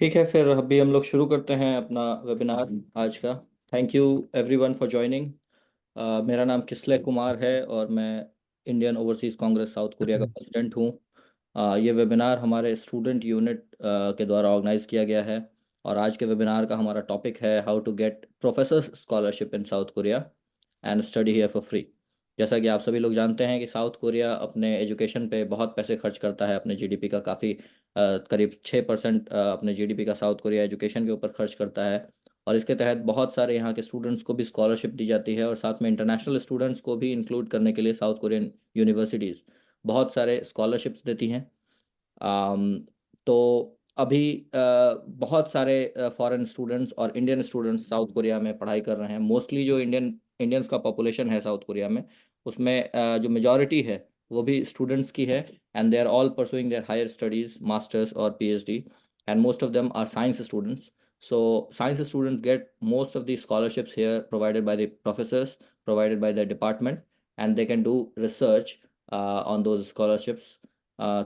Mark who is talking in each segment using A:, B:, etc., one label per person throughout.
A: ठीक है, फिर अभी हम लोग शुरू करते हैं अपना वेबिनार आज का। Thank you everyone for joining. मेरा नाम किसले कुमार है और मैं Indian overseas Congress south Korea का प्रेसिडेंट हूँ। ये वेबिनार हमारे स्टूडेंट यूनिट के द्वारा ऑर्गेनाइज किया गया है और आज के वेबिनार का हमारा टॉपिक है how to get professors scholarship in South Korea and study here for free. जैसा कि आप सभी लोग जानते हैं कि साउथ कोरिया अपने एजुकेशन पे बहुत पैसे खर्च करता है। अपने जीडीपी का काफ़ी करीब 6% अपने जीडीपी का साउथ कोरिया एजुकेशन के ऊपर खर्च करता है। और इसके तहत बहुत सारे यहाँ के स्टूडेंट्स को भी स्कॉलरशिप दी जाती है और साथ में इंटरनेशनल स्टूडेंट्स को भी इंक्लूड करने के लिए साउथ कोरियन यूनिवर्सिटीज़ बहुत सारे स्कॉलरशिप्स देती हैं। अम, तो अभी बहुत सारे फॉरेन स्टूडेंट्स और इंडियन स्टूडेंट्स साउथ कोरिया में पढ़ाई कर रहे हैं। मोस्टली जो इंडियंस का पॉपुलेशन है साउथ कोरिया में, उसमें जो मेजॉरिटी है वो भी स्टूडेंट्स की है। And they are all pursuing their higher studies, masters और PhD, and most of them are science students. So science students get most of the scholarships here provided by the professors, provided by the department, and they can do research on those scholarships.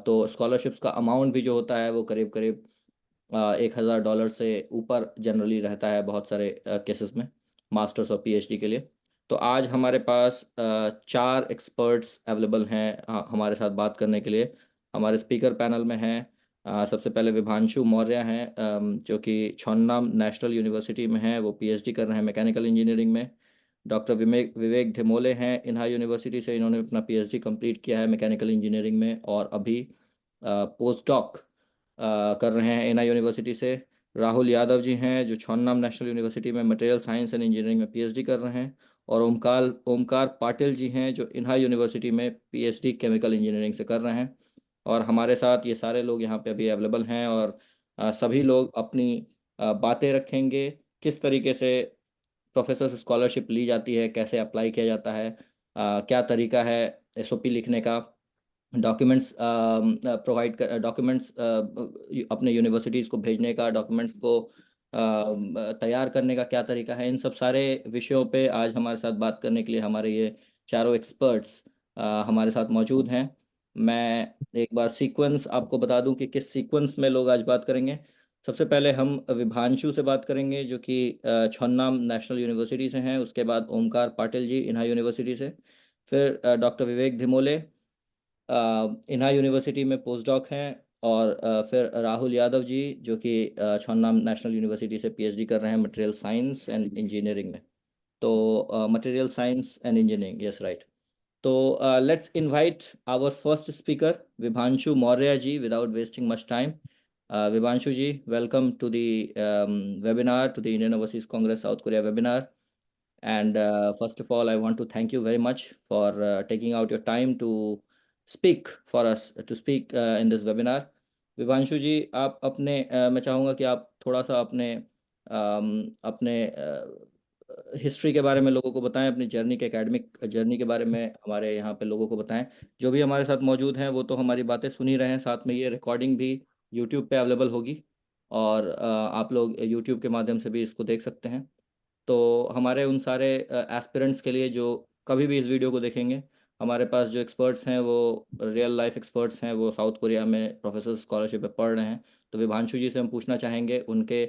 A: तो scholarships का amount भी जो होता है वो करीब करीब $1,000 से ऊपर जनरली रहता है बहुत सारे केसेस में, मास्टर्स और पीएचडी के लिए। तो आज हमारे पास 4 एक्सपर्ट्स अवेलेबल हैं हमारे साथ बात करने के लिए। हमारे स्पीकर पैनल में हैं सबसे पहले विभांशु मौर्य हैं, जो कि छोन्नाम नेशनल यूनिवर्सिटी में हैं। वो पीएचडी कर रहे हैं मैकेनिकल इंजीनियरिंग में। डॉक्टर विवेक विवेक धिमोले हैं इन्हा यूनिवर्सिटी से। इन्होंने अपना पीएचडी कंप्लीट किया है मैकेनिकल इंजीनियरिंग में और अभी पोस्ट डॉक कर रहे हैं इन्हा यूनिवर्सिटी से। राहुल यादव जी हैं जो छोन्नाम नेशनल यूनिवर्सिटी में मटेरियल साइंस एंड इंजीनियरिंग में पीएचडी कर रहे हैं। और ओमकार ओमकार पाटिल जी हैं जो इन्हा यूनिवर्सिटी में पीएचडी केमिकल इंजीनियरिंग से कर रहे हैं। और हमारे साथ ये सारे लोग यहाँ पे अभी अवेलेबल हैं और सभी लोग अपनी बातें रखेंगे, किस तरीके से प्रोफेसर स्कॉलरशिप ली जाती है, कैसे अप्लाई किया जाता है, क्या तरीका है एसओपी लिखने का, डॉक्यूमेंट्स प्रोवाइड कर, डॉक्यूमेंट्स अपने यूनिवर्सिटीज़ को भेजने का, डॉक्यूमेंट्स को तैयार करने का क्या तरीका है। इन सब सारे विषयों पे आज हमारे साथ बात करने के लिए हमारे ये चारों एक्सपर्ट्स हमारे साथ मौजूद हैं। मैं एक बार सीक्वेंस आपको बता दूं कि किस सीक्वेंस में लोग आज बात करेंगे। सबसे पहले हम विभांशु से बात करेंगे जो कि छोन्नाम नेशनल यूनिवर्सिटी से हैं। उसके बाद ओमकार पाटिल जी इन्हा यूनिवर्सिटी से। फिर डॉक्टर विवेक धिमोले इन्हा यूनिवर्सिटी में पोस्ट डॉक हैं। और फिर राहुल यादव जी जो कि छोन्नाम नेशनल यूनिवर्सिटी से पीएचडी कर रहे हैं मटेरियल साइंस एंड इंजीनियरिंग में। तो material science and engineering, yes right. तो let's invite our first speaker, Vibhanshu Maurya ji, without wasting much time. Vibhanshu ji, welcome to the webinar, to the Indian Overseas Congress South Korea webinar. And first of all, I want to thank you very much for taking out your time to speak for us, to speak in this webinar. Vibhanshu जी, आप अपने मैं चाहूँगा कि आप थोड़ा सा अपने history के बारे में लोगों को बताएं, अपनी जर्नी के एकेडमिक जर्नी के बारे में हमारे यहाँ पे लोगों को बताएं। जो भी हमारे साथ मौजूद हैं वो तो हमारी बातें सुन ही रहे हैं, साथ में ये रिकॉर्डिंग भी यूट्यूब पे अवेलेबल होगी और आप लोग यूट्यूब के माध्यम से भी इसको देख सकते हैं। तो हमारे उन सारे एस्पिरेंट्स के लिए जो कभी भी इस वीडियो को देखेंगे, हमारे पास जो एक्सपर्ट्स हैं वो रियल लाइफ एक्सपर्ट्स हैं, वो साउथ कोरिया में प्रोफेसर स्कॉलरशिप पे पढ़ रहे हैं। तो विभांशु जी से हम पूछना चाहेंगे उनके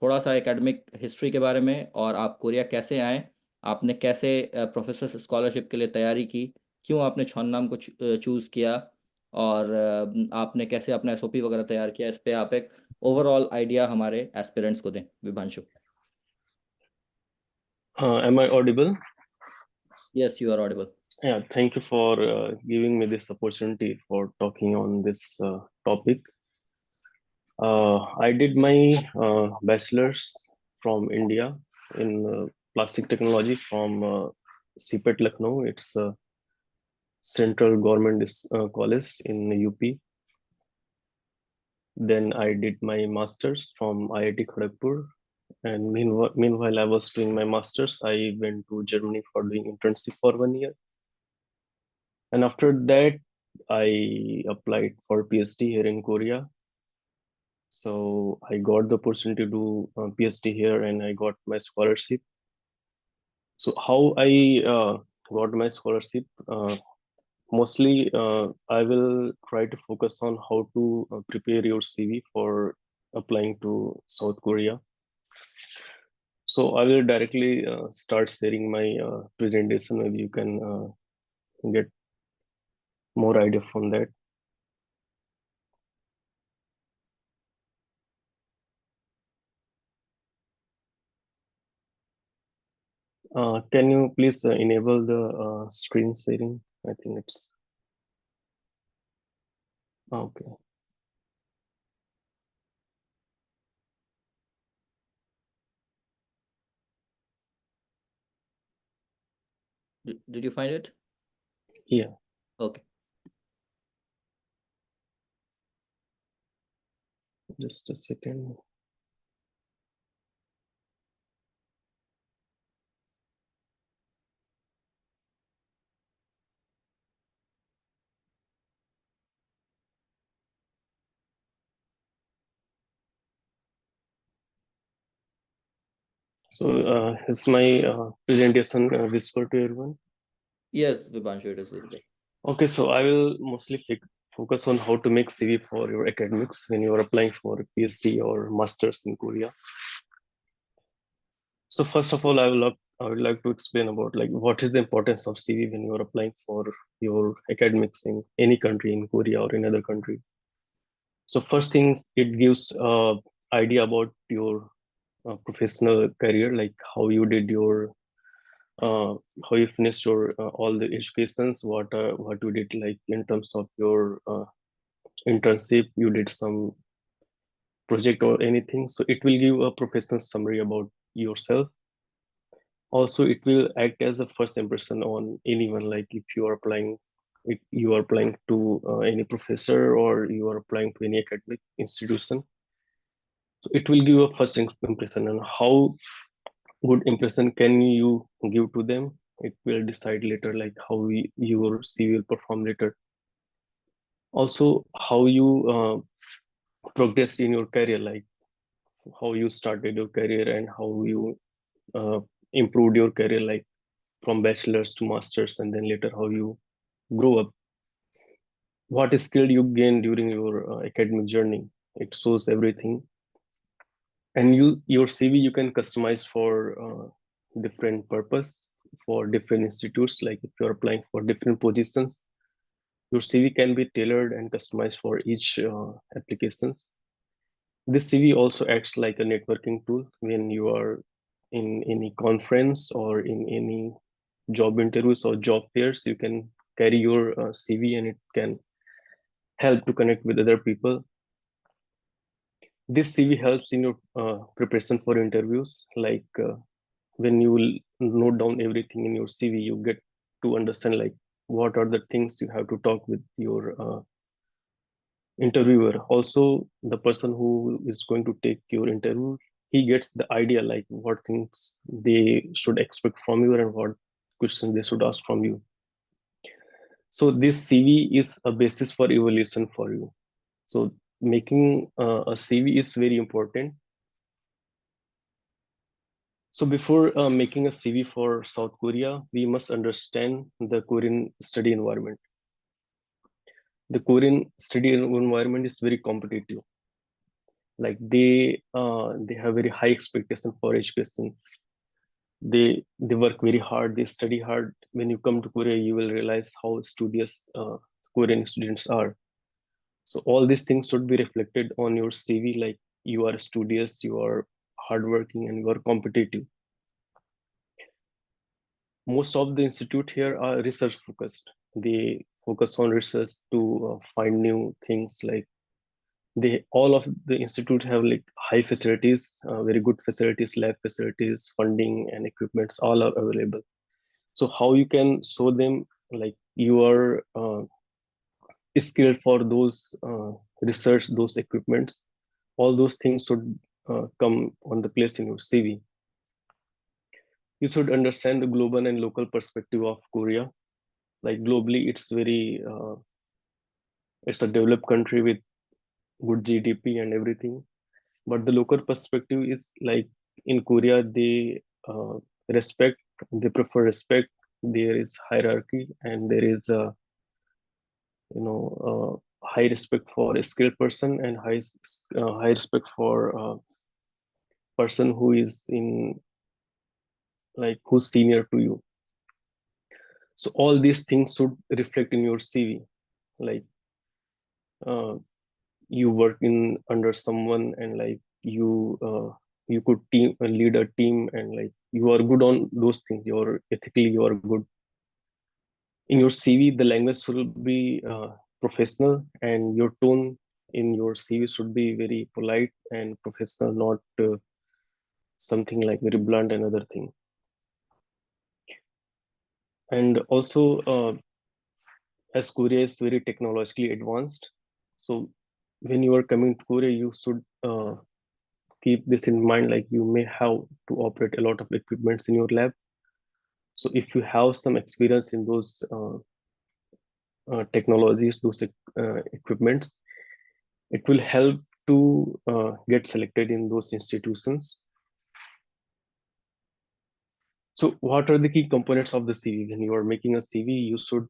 A: थोड़ा सा एकेडमिक हिस्ट्री के बारे में, और आप कोरिया कैसे आए, आपने कैसे प्रोफेसर स्कॉलरशिप के लिए तैयारी की, क्यों आपने छोन्नाम को चूज़ किया, और आपने कैसे अपना एसओपी वगैरह तैयार किया। इस पे आप एक ओवरऑल आइडिया हमारे एस्पिरेंट्स को दें, Vibhanshu.
B: Am I audible?
A: Yes, you are audible.
B: Yeah, thank you for giving me this opportunity for talking on this topic. I did my bachelor's from India in plastic technology from CPET Lucknow. It's a central government college in UP. Then I did my master's from IIT Kharagpur. And meanwhile, I was doing my master's. I went to Germany for doing internship for 1 year. And after that, I applied for PhD here in Korea. So I got the opportunity to do PhD here, and I got my scholarship. So how I got my scholarship? Mostly, I will try to focus on how to prepare your CV for applying to South Korea. So I will directly start sharing my presentation. Maybe you can get more idea from that. Can you please enable the screen sharing? I think it's okay.
A: Did you find it?
B: Yeah,
A: Okay.
B: just a second. So is my presentation visible to everyone?
A: Yes, Vibanshu, it is visible.
B: Okay, so I will mostly focus on how to make CV for your academics when you are applying for a PhD or masters in Korea. So first of all, I would like to explain about like what is the importance of CV when you are applying for your academics in any country in Korea or in other country. So first things, it gives idea about your professional career, like how you did your uh, how you finished your all the educations, what you did like in terms of your internship, you did some project or anything. So it will give a professional summary about yourself. Also, it will act as a first impression on anyone, like if you are applying to any professor or you are applying to any academic institution. So it will give a first impression, and how good impression can you give to them, it will decide later like how your CV will perform later. Also, how you progressed in your career, like how you started your career and how you uh, improved your career, like from bachelor's to master's, and then later how you grow up, what skill you gain during your academic journey. It shows everything. And your CV you can customize for different purpose for different institutes. Like if you're applying for different positions, your CV can be tailored and customized for each applications. This CV also acts like a networking tool when you are in any conference or in any job interviews or job fairs. You can carry your CV, and it can help to connect with other people. This CV helps in your preparation for interviews. Like when you will note down everything in your CV, you get to understand like what are the things you have to talk with your interviewer. Also, the person who is going to take your interview, he gets the idea like what things they should expect from you and what questions they should ask from you. So this CV is a basis for evaluation for you. So making a CV is very important. So before making a CV for South Korea, we must understand the Korean study environment. The Korean study environment is very competitive. Like they have very high expectation for education. They work very hard. They study hard. When you come to Korea, you will realize how studious Korean students are. So all these things should be reflected on your CV. Like you are studious, you are hardworking, and you are competitive. Most of the institute here are research focused. They focus on research to find new things. Like they all of the institute have like high facilities, very good facilities, lab facilities, funding and equipments all are available. So how you can show them like you are skilled for those research, those equipments, all those things should come on the place in your CV. You should understand the global and local perspective of Korea. Like globally, it's a developed country with good GDP and everything. But the local perspective is like in Korea, they respect, they prefer respect. There is hierarchy, and there is high respect for a skilled person and high high respect for person who is in like who's senior to you. So all these things should reflect in your CV. Like uh, you work in under someone, and like you could team lead a team, and like you are good on those things. You're ethically you are good. In your CV, the language should be professional, and your tone in your CV should be very polite and professional, not something like very blunt and other thing. And also, as Korea is very technologically advanced, so when you are coming to Korea, you should keep this in mind. Like you may have to operate a lot of equipments in your lab. So if you have some experience in those technologies, those equipments, it will help to get selected in those institutions. So what are the key components of the CV? When you are making a CV, you should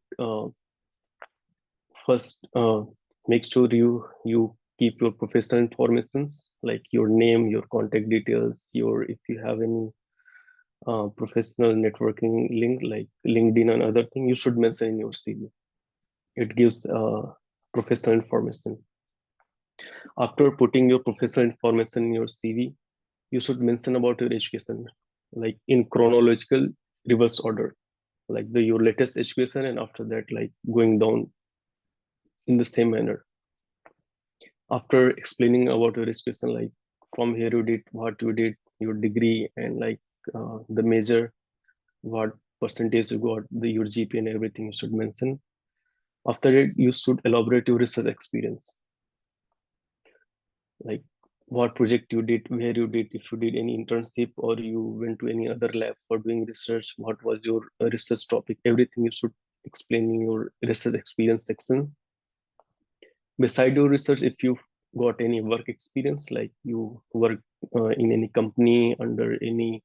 B: first make sure you keep your professional informations, like your name, your contact details, your if you have any professional networking link like LinkedIn and other thing, you should mention in your CV. It gives professional information. After putting your professional information in your CV, you should mention about your education, like in chronological reverse order, like your latest education, and after that, like going down in the same manner. After explaining about your education, like from here you did what you did, your degree, and like the major, what percentage you got, your GPA and everything you should mention. After it, you should elaborate your research experience, like what project you did, where you did, if you did any internship or you went to any other lab for doing research, what was your research topic, everything you should explain in your research experience section. Beside your research, if you got any work experience, like you work in any company under any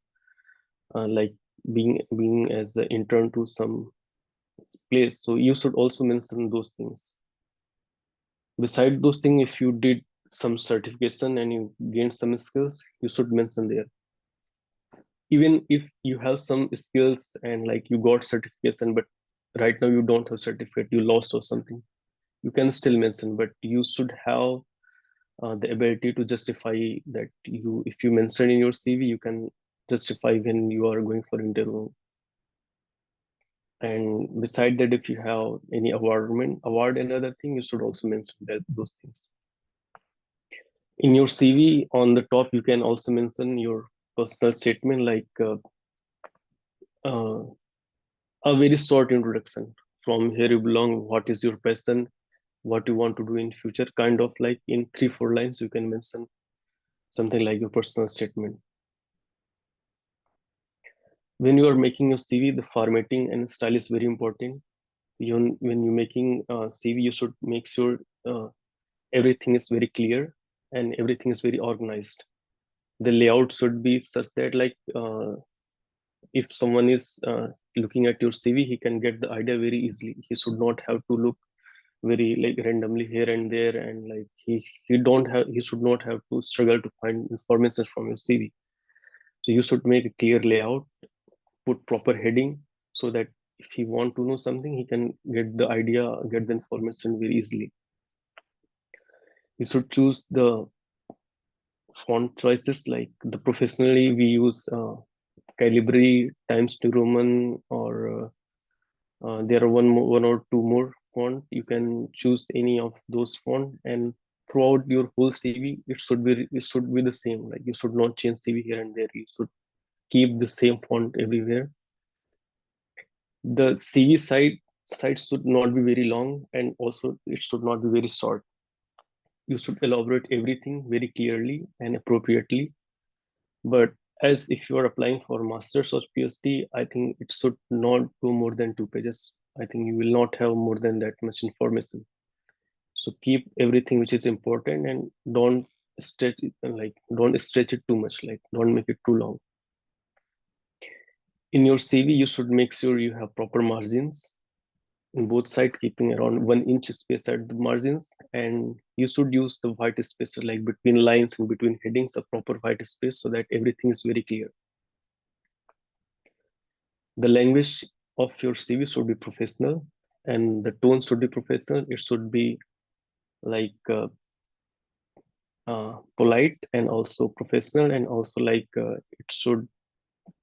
B: like being as an intern to some place, so you should also mention those things. Beside those things, if you did some certification and you gained some skills, you should mention there. Even if you have some skills and like you got certification, but right now you don't have certificate, you lost or something, you can still mention, but you should have the ability to justify that. You if you mention in your CV, you can justify when you are going for interview. And beside that, if you have any award and other thing, you should also mention that those things in your CV. On the top, you can also mention your personal statement, like uh, a very short introduction, from here you belong, what is your passion, what you want to do in future, kind of like in 3-4 lines you can mention something like your personal statement. When you are making your CV, the formatting and style is very important. When you're making a CV, you should make sure everything is very clear and everything is very organized. The layout should be such that like if someone is looking at your CV, he can get the idea very easily. He should not have to look very like randomly here and there, and like he should not have to struggle to find information from your CV. So you should make a clear layout, put proper heading, so that if he want to know something, he can get the idea, get the information very easily. You should choose the font choices, like the professionally we use Calibri, Times New Roman, or there are one or two more font. You can choose any of those font, and throughout your whole CV, it should be the same. Like you should not change CV here and there. You should keep the same font everywhere. The CV side should not be very long, and also it should not be very short. You should elaborate everything very clearly and appropriately. But as if you are applying for masters or PhD, I think it should not go more than 2 pages. I think you will not have more than that much information. So keep everything which is important, and don't stretch it too much. Like don't make it too long. In your CV, you should make sure you have proper margins. in both sides, keeping around 1 inch space at the margins, and you should use the white space like between lines and between headings, a proper white space, so that everything is very clear. The language of your CV should be professional, and the tone should be professional. It should be like polite and also professional, and also like it should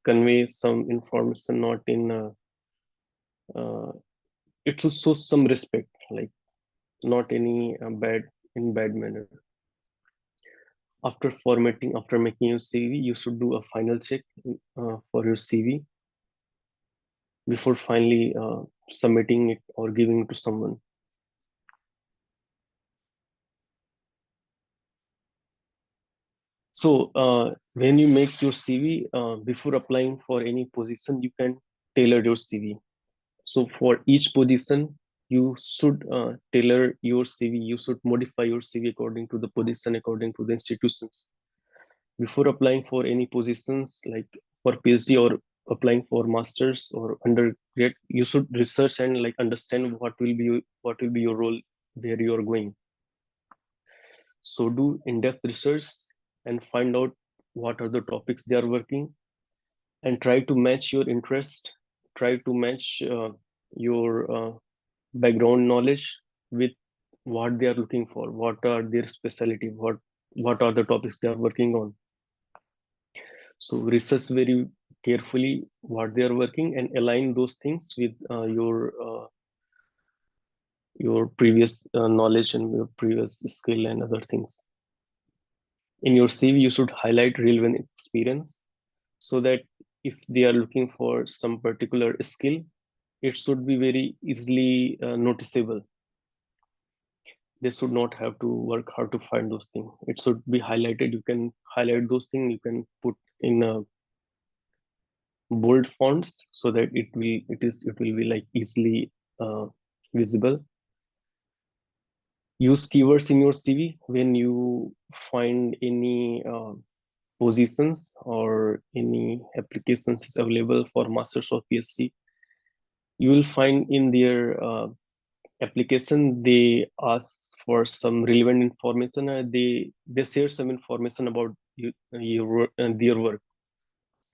B: convey some information, not in uh, it should show some respect, like not any bad manner. After formatting, after making your CV, you should do a final check for your CV before finally submitting it or giving it to someone. So when you make your CV, before applying for any position, you can tailor your CV. So for each position, you should tailor your CV. You should modify your CV according to the position, according to the institutions. Before applying for any positions like for PhD or applying for masters or undergrad, you should research and like understand what will be your role where you are going. So do in-depth research and find out what are the topics they are working, and try to match your interest, try to match your background knowledge with what they are looking for, what are their specialty, what are the topics they are working on. So research very carefully what they are working and align those things with your previous knowledge and your previous skill and other things. In your CV, you should highlight relevant experience, so that if they are looking for some particular skill, it should be very easily noticeable. They should not have to work hard to find those things. It should be highlighted. You can highlight those things. You can put in bold fonts, so that it will be like easily visible. Use keywords in your CV when you find any positions or any applications is available for masters or PhD. You will find in their application they ask for some relevant information. They share some information about their work.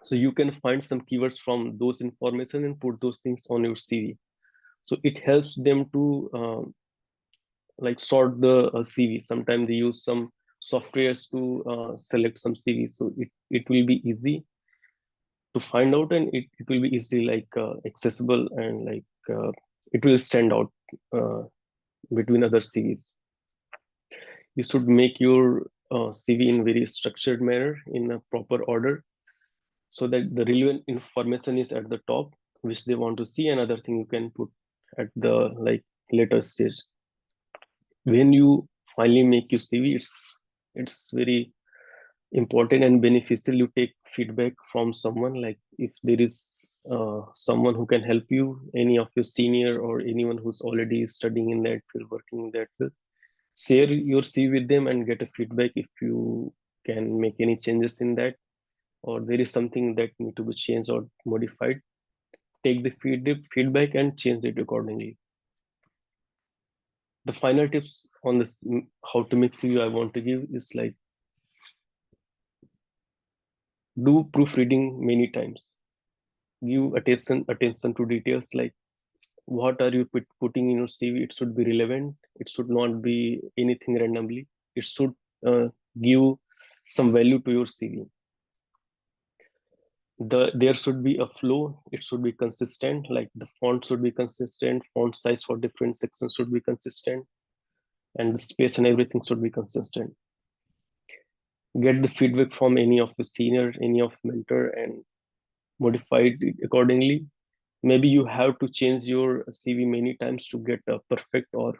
B: So you can find some keywords from those information and put those things on your CV. So it helps them to like sort the CV. Sometimes they use some softwares to select some CV, so it will be easy to find out, and it will be easily like accessible, and like it will stand out uh, between other CVs. You should make your CV in very structured manner in a proper order, so that the relevant information is at the top, which they want to see, and other thing you can put at the like later stage. When you finally make your CV, it's very important and beneficial you take feedback from someone. Like if there is someone who can help you, any of your senior or anyone who's already studying in that field, working in that field, share your CV with them and get a feedback if you can make any changes in that, or there is something that need to be changed or modified. Take the feedback and change it accordingly. The final tips on this, how to make CV, I want to give is like, do proofreading many times. Give attention to details, like what are you putting in your CV. It should be relevant. It should not be anything randomly. It should give some value to your CV. There should be a flow. It should be consistent. Like the font should be consistent. Font size for different sections should be consistent, and the space and everything should be consistent. Get the feedback from any of the senior, any of mentor, and modify it accordingly. Maybe you have to change your CV many times to get a perfect or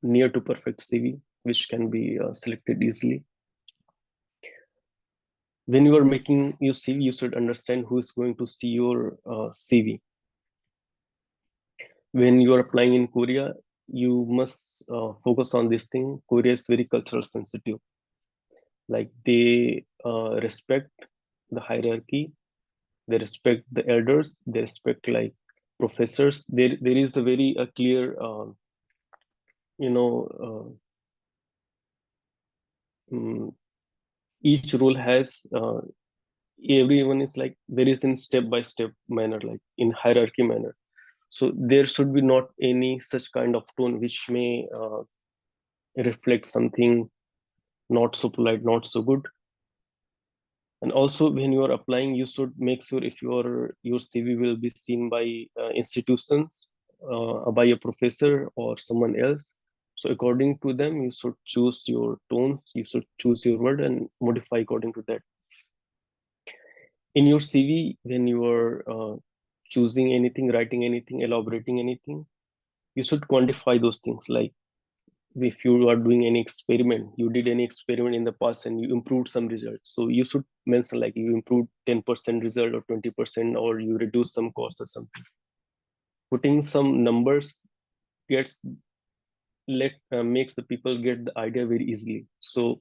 B: near to perfect CV, which can be selected easily. When you are making your CV, you should understand who is going to see your CV. When you are applying in Korea, you must focus on this thing. Korea is very cultural sensitive. Like they respect the hierarchy, they respect the elders, they respect like professors, there is a very clear you know mm, each role has everyone is like there is in step by step manner, like in hierarchy manner. So there should be not any such kind of tone which may reflect something not so polite, not so good. And also when you are applying, you should make sure if your CV will be seen by institutions, by a professor or someone else. So according to them, you should choose your tones, you should choose your word and modify according to that. In your CV, when you are choosing anything, writing anything, elaborating anything, you should quantify those things. Like if you are doing any experiment, you did any experiment in the past and you improved some result, so you should mention like you improved 10% result or 20%, or you reduce some cost or something. Putting some numbers gets let makes the people get the idea very easily. So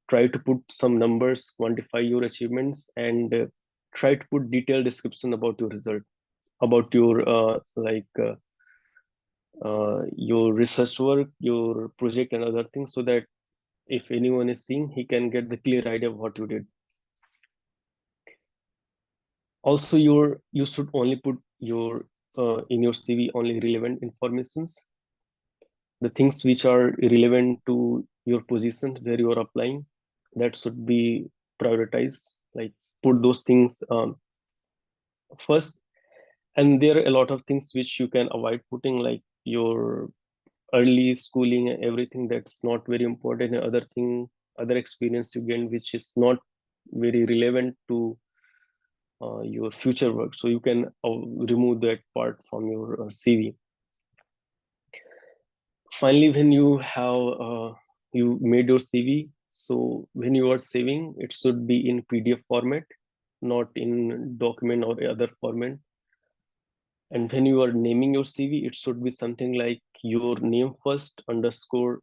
B: try to put some numbers, quantify your achievements, and try to put detailed description about your result, about your your research work, your project and other things, so that if anyone is seeing, he can get the clear idea of what you did. Also, you should only put your in your CV only relevant informations, the things which are relevant to your position where you are applying, that should be prioritized. Like put those things first. And there are a lot of things which you can avoid putting, like your early schooling and everything, that's not very important. And other thing, other experience you gain which is not very relevant to your future work, so you can remove that part from your CV. Finally, when you have you made your CV, so when you are saving, it should be in PDF format, not in document or other format. And when you are naming your CV, it should be something like your name first underscore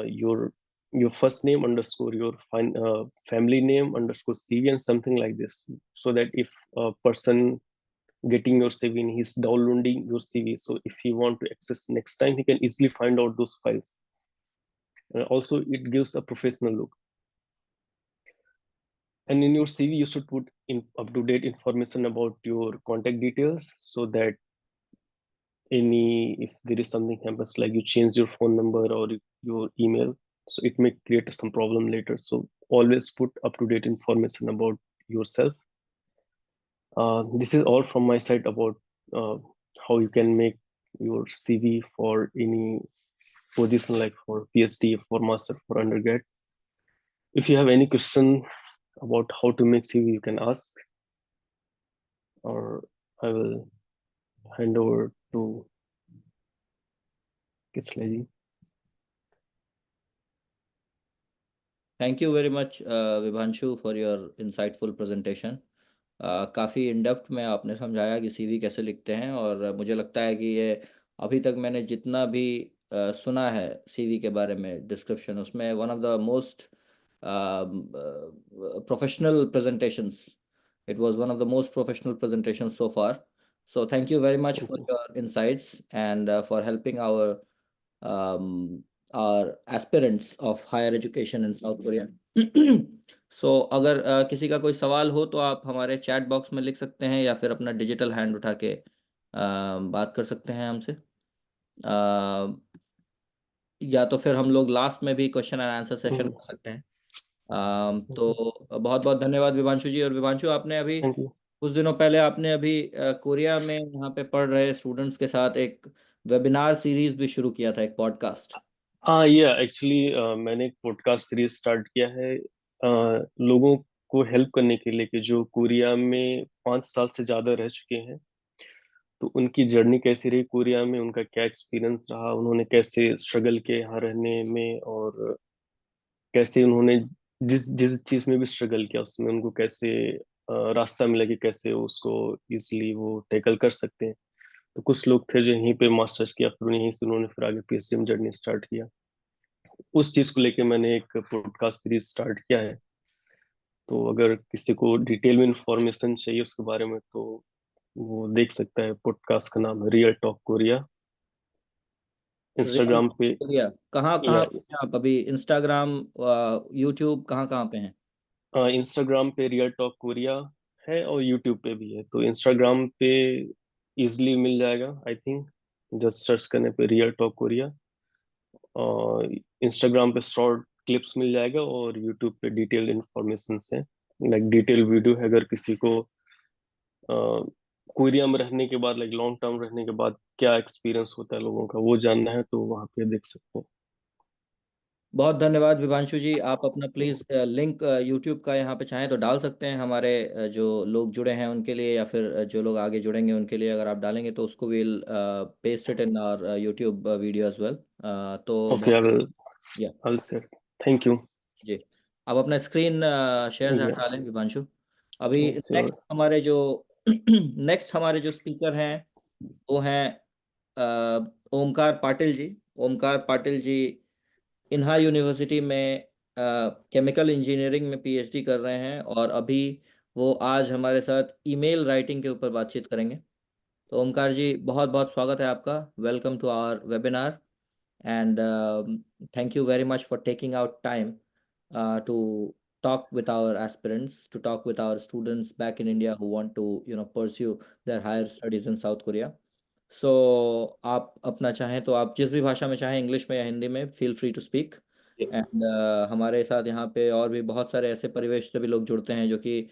B: your first name underscore your family name underscore CV and something like this, so that if a person getting your CV and he's downloading your CV, so if he want to access next time, he can easily find out those files. And also it gives a professional look. And in your CV, you should put in up-to-date information about your contact details, so that any if there is something happens, like you change your phone number or your email, so it may create some problem later. So always put up-to-date information about yourself. This is all from my side about uh, how you can make your CV for any position, like for PhD, for master, for undergrad. If you have any question about how to make CV, you can ask, or I will hand over to Kisley.
A: Thank you very much Vibhanshu for your insightful presentation. काफ़ी in depth में आपने समझाया कि CV कैसे लिखते हैं, और मुझे लगता है कि ये अभी तक मैंने जितना भी सुना है सीवी के बारे में डिस्क्रिप्शन, उसमें one of the most professional presentations, it was one of the most professional presentation so far. So thank you very much
B: Thank
A: for
B: you.
A: Your insights and for helping um, our aspirants of higher education in South Korea. सो अगर किसी का कोई सवाल हो तो आप हमारे chat box में लिख सकते हैं, या फिर अपना डिजिटल हैंड उठा के बात कर सकते हैं हमसे। या तो फिर हम लोग लास्ट में भी question and answer session
B: Mm,
A: कर सकते हैं। तो बहुत बहुत धन्यवाद विभांशु जी। और विभांशु, आपने अभी
B: thank you.
A: कुछ दिनों पहले आपने अभी कोरिया में यहाँ पे पढ़ रहे स्टूडेंट्स के साथ एक वेबिनार सीरीज भी शुरू किया था, एक पॉडकास्ट।
B: हाँ, ये एक्चुअली मैंने एक पॉडकास्ट सीरीज स्टार्ट किया है लोगों को हेल्प करने के लिए, कि जो कोरिया में 5 साल से ज्यादा रह चुके हैं, तो उनकी जर्नी कैसी रही कोरिया में, उनका क्या एक्सपीरियंस रहा, उन्होंने कैसे स्ट्रगल किया यहाँ रहने में, और कैसे उन्होंने जिस जिस चीज में भी स्ट्रगल किया उसमें उनको कैसे रास्ता मिला कि कैसे उसको इजिली वो टैकल कर सकते हैं। तो कुछ लोग थे जो यहीं पे मास्टर्स किया, फिर यहीं से उन्होंने फिर आगे पीएचडी में जर्नी स्टार्ट किया। उस चीज को लेके मैंने एक पॉडकास्ट सीरीज स्टार्ट किया है। तो अगर किसी को डिटेल में इंफॉर्मेशन चाहिए उसके बारे में, तो वो देख सकता है। पॉडकास्ट का नाम है real talk Korea.
A: Real
B: Instagram पे
A: कोरिया, कहाँ कहाँ
B: या
A: पे हैं आप अभी? इंस्टाग्राम, यूट्यूब, कहाँ कहाँ पे हैं?
B: इंस्टाग्राम पे रियल टॉक कोरिया है और यूट्यूब पे भी है। तो इंस्टाग्राम पे इजिली मिल जाएगा आई थिंक, जस्ट सर्च करने पे रियल टॉक कोरिया। और इंस्टाग्राम पे शॉर्ट क्लिप्स मिल जाएगा और यूट्यूब पे डिटेल्ड इंफॉर्मेशन है, लाइक डिटेल वीडियो है। अगर किसी को कोरिया में रहने के बाद, लाइक लॉन्ग टर्म रहने के बाद क्या एक्सपीरियंस होता है लोगों का, वो जानना है तो वहाँ पे देख सकते हैं।
A: बहुत धन्यवाद विभांशु जी। आप अपना प्लीज़ लिंक यूट्यूब का यहाँ पे चाहें तो डाल सकते हैं, हमारे जो लोग जुड़े हैं उनके लिए, या फिर जो लोग आगे जुड़ेंगे उनके लिए। अगर आप डालेंगे तो उसको will paste it in our YouTube video as well. तो
B: ओके,
A: बहुत,
B: आई विल
A: या,
B: आई से थैंक यू।
A: जी। आप अपना स्क्रीन शेयर
B: या
A: हटा लें विभांशु। अभी
B: श्योर।
A: नेक्स्ट हमारे जो स्पीकर हैं वो हैं ओमकार पाटिल जी। ओमकार पाटिल जी इन्हा यूनिवर्सिटी में केमिकल इंजीनियरिंग में पीएचडी कर रहे हैं, और अभी वो आज हमारे साथ ईमेल राइटिंग के ऊपर बातचीत करेंगे। तो ओमकार जी, बहुत बहुत स्वागत है आपका। Welcome to our webinar, and thank you very much for taking out time to talk with our aspirants, to talk with our students back in India who want to, pursue their higher studies in South Korea. सो आप अपना चाहें तो आप जिस भी भाषा में चाहें, इंग्लिश में या हिंदी में, feel free to speak. And हमारे साथ यहाँ पे और भी बहुत सारे ऐसे परिवेश से भी लोग जुड़ते हैं जो कि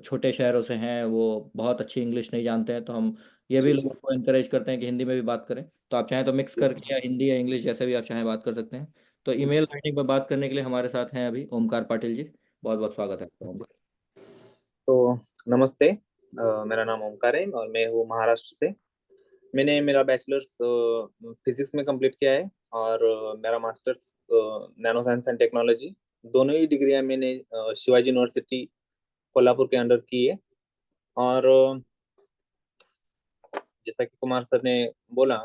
A: छोटे शहरों से हैं, वो बहुत अच्छी इंग्लिश नहीं जानते हैं। तो हम ये भी
B: जी जी
A: लोगों को इनकरेज करते हैं कि हिंदी में भी बात करें। तो आप चाहें तो मिक्स करके या हिंदी या इंग्लिश जैसे भी आप चाहें बात कर सकते हैं। तो ईमेल
B: जी।
A: राइटिंग पर बात करने के लिए हमारे साथ हैं अभी ओमकार पाटिल जी। बहुत बहुत स्वागत है आपका ओमकार।
C: तो नमस्ते। मेरा नाम ओमकार है और मैं हूँ महाराष्ट्र से। मैंने मेरा बैचलर्स फिजिक्स में कंप्लीट किया है और मेरा masters nano science and technology, दोनों ही डिग्रियां मैंने शिवाजी यूनिवर्सिटी कोल्हापुर के अंडर की है। और जैसा कि कुमार सर ने बोला,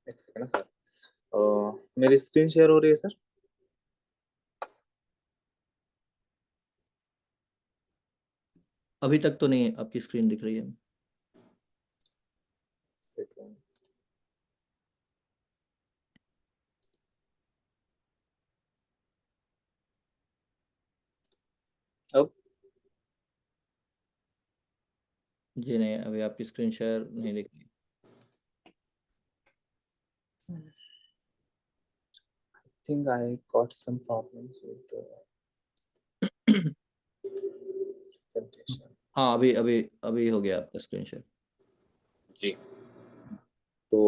C: एक सेकंड ना सर, मेरी स्क्रीन शेयर हो रही है सर?
A: अभी तक तो नहीं आपकी स्क्रीन दिख रही है।
C: सेकंड। अब
A: जी नहीं, अभी आपकी स्क्रीन शेयर नहीं दिख रही।
C: Think I got some problems with presentation.
A: हाँ, अभी अभी अभी हो गया आपका स्क्रीन शेयर।
C: जी। तो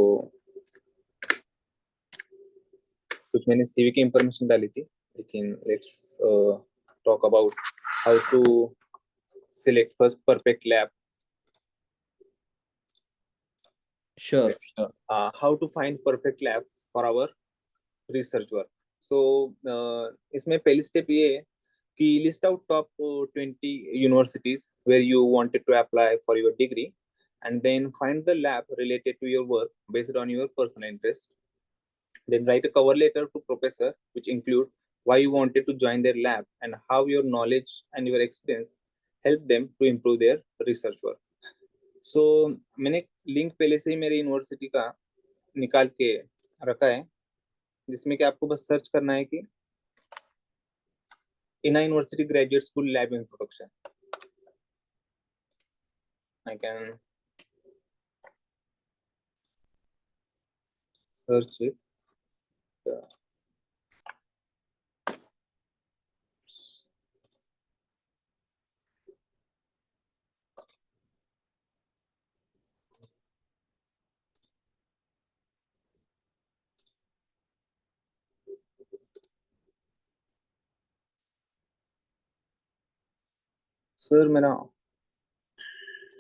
C: कुछ मैंने सीवी की इंफॉर्मेशन डाली थी, लेकिन let's talk about how to select first perfect lab,
A: sure sure.
C: How to find perfect lab for our research work. So इसमें पहली स्टेप ये है कि list out top 20 universities where you wanted to apply for your degree, and then find the lab related to your work based on your personal interest. Then write a cover letter to professor which include why you wanted to join their lab and how your knowledge and your experience help them to improve their research work. So मैंने link पहले से ही मेरे university का निकाल के रखा है, जिसमें कि आपको बस सर्च करना है कि इना university graduate school lab introduction. I can search it. Sir मेरा,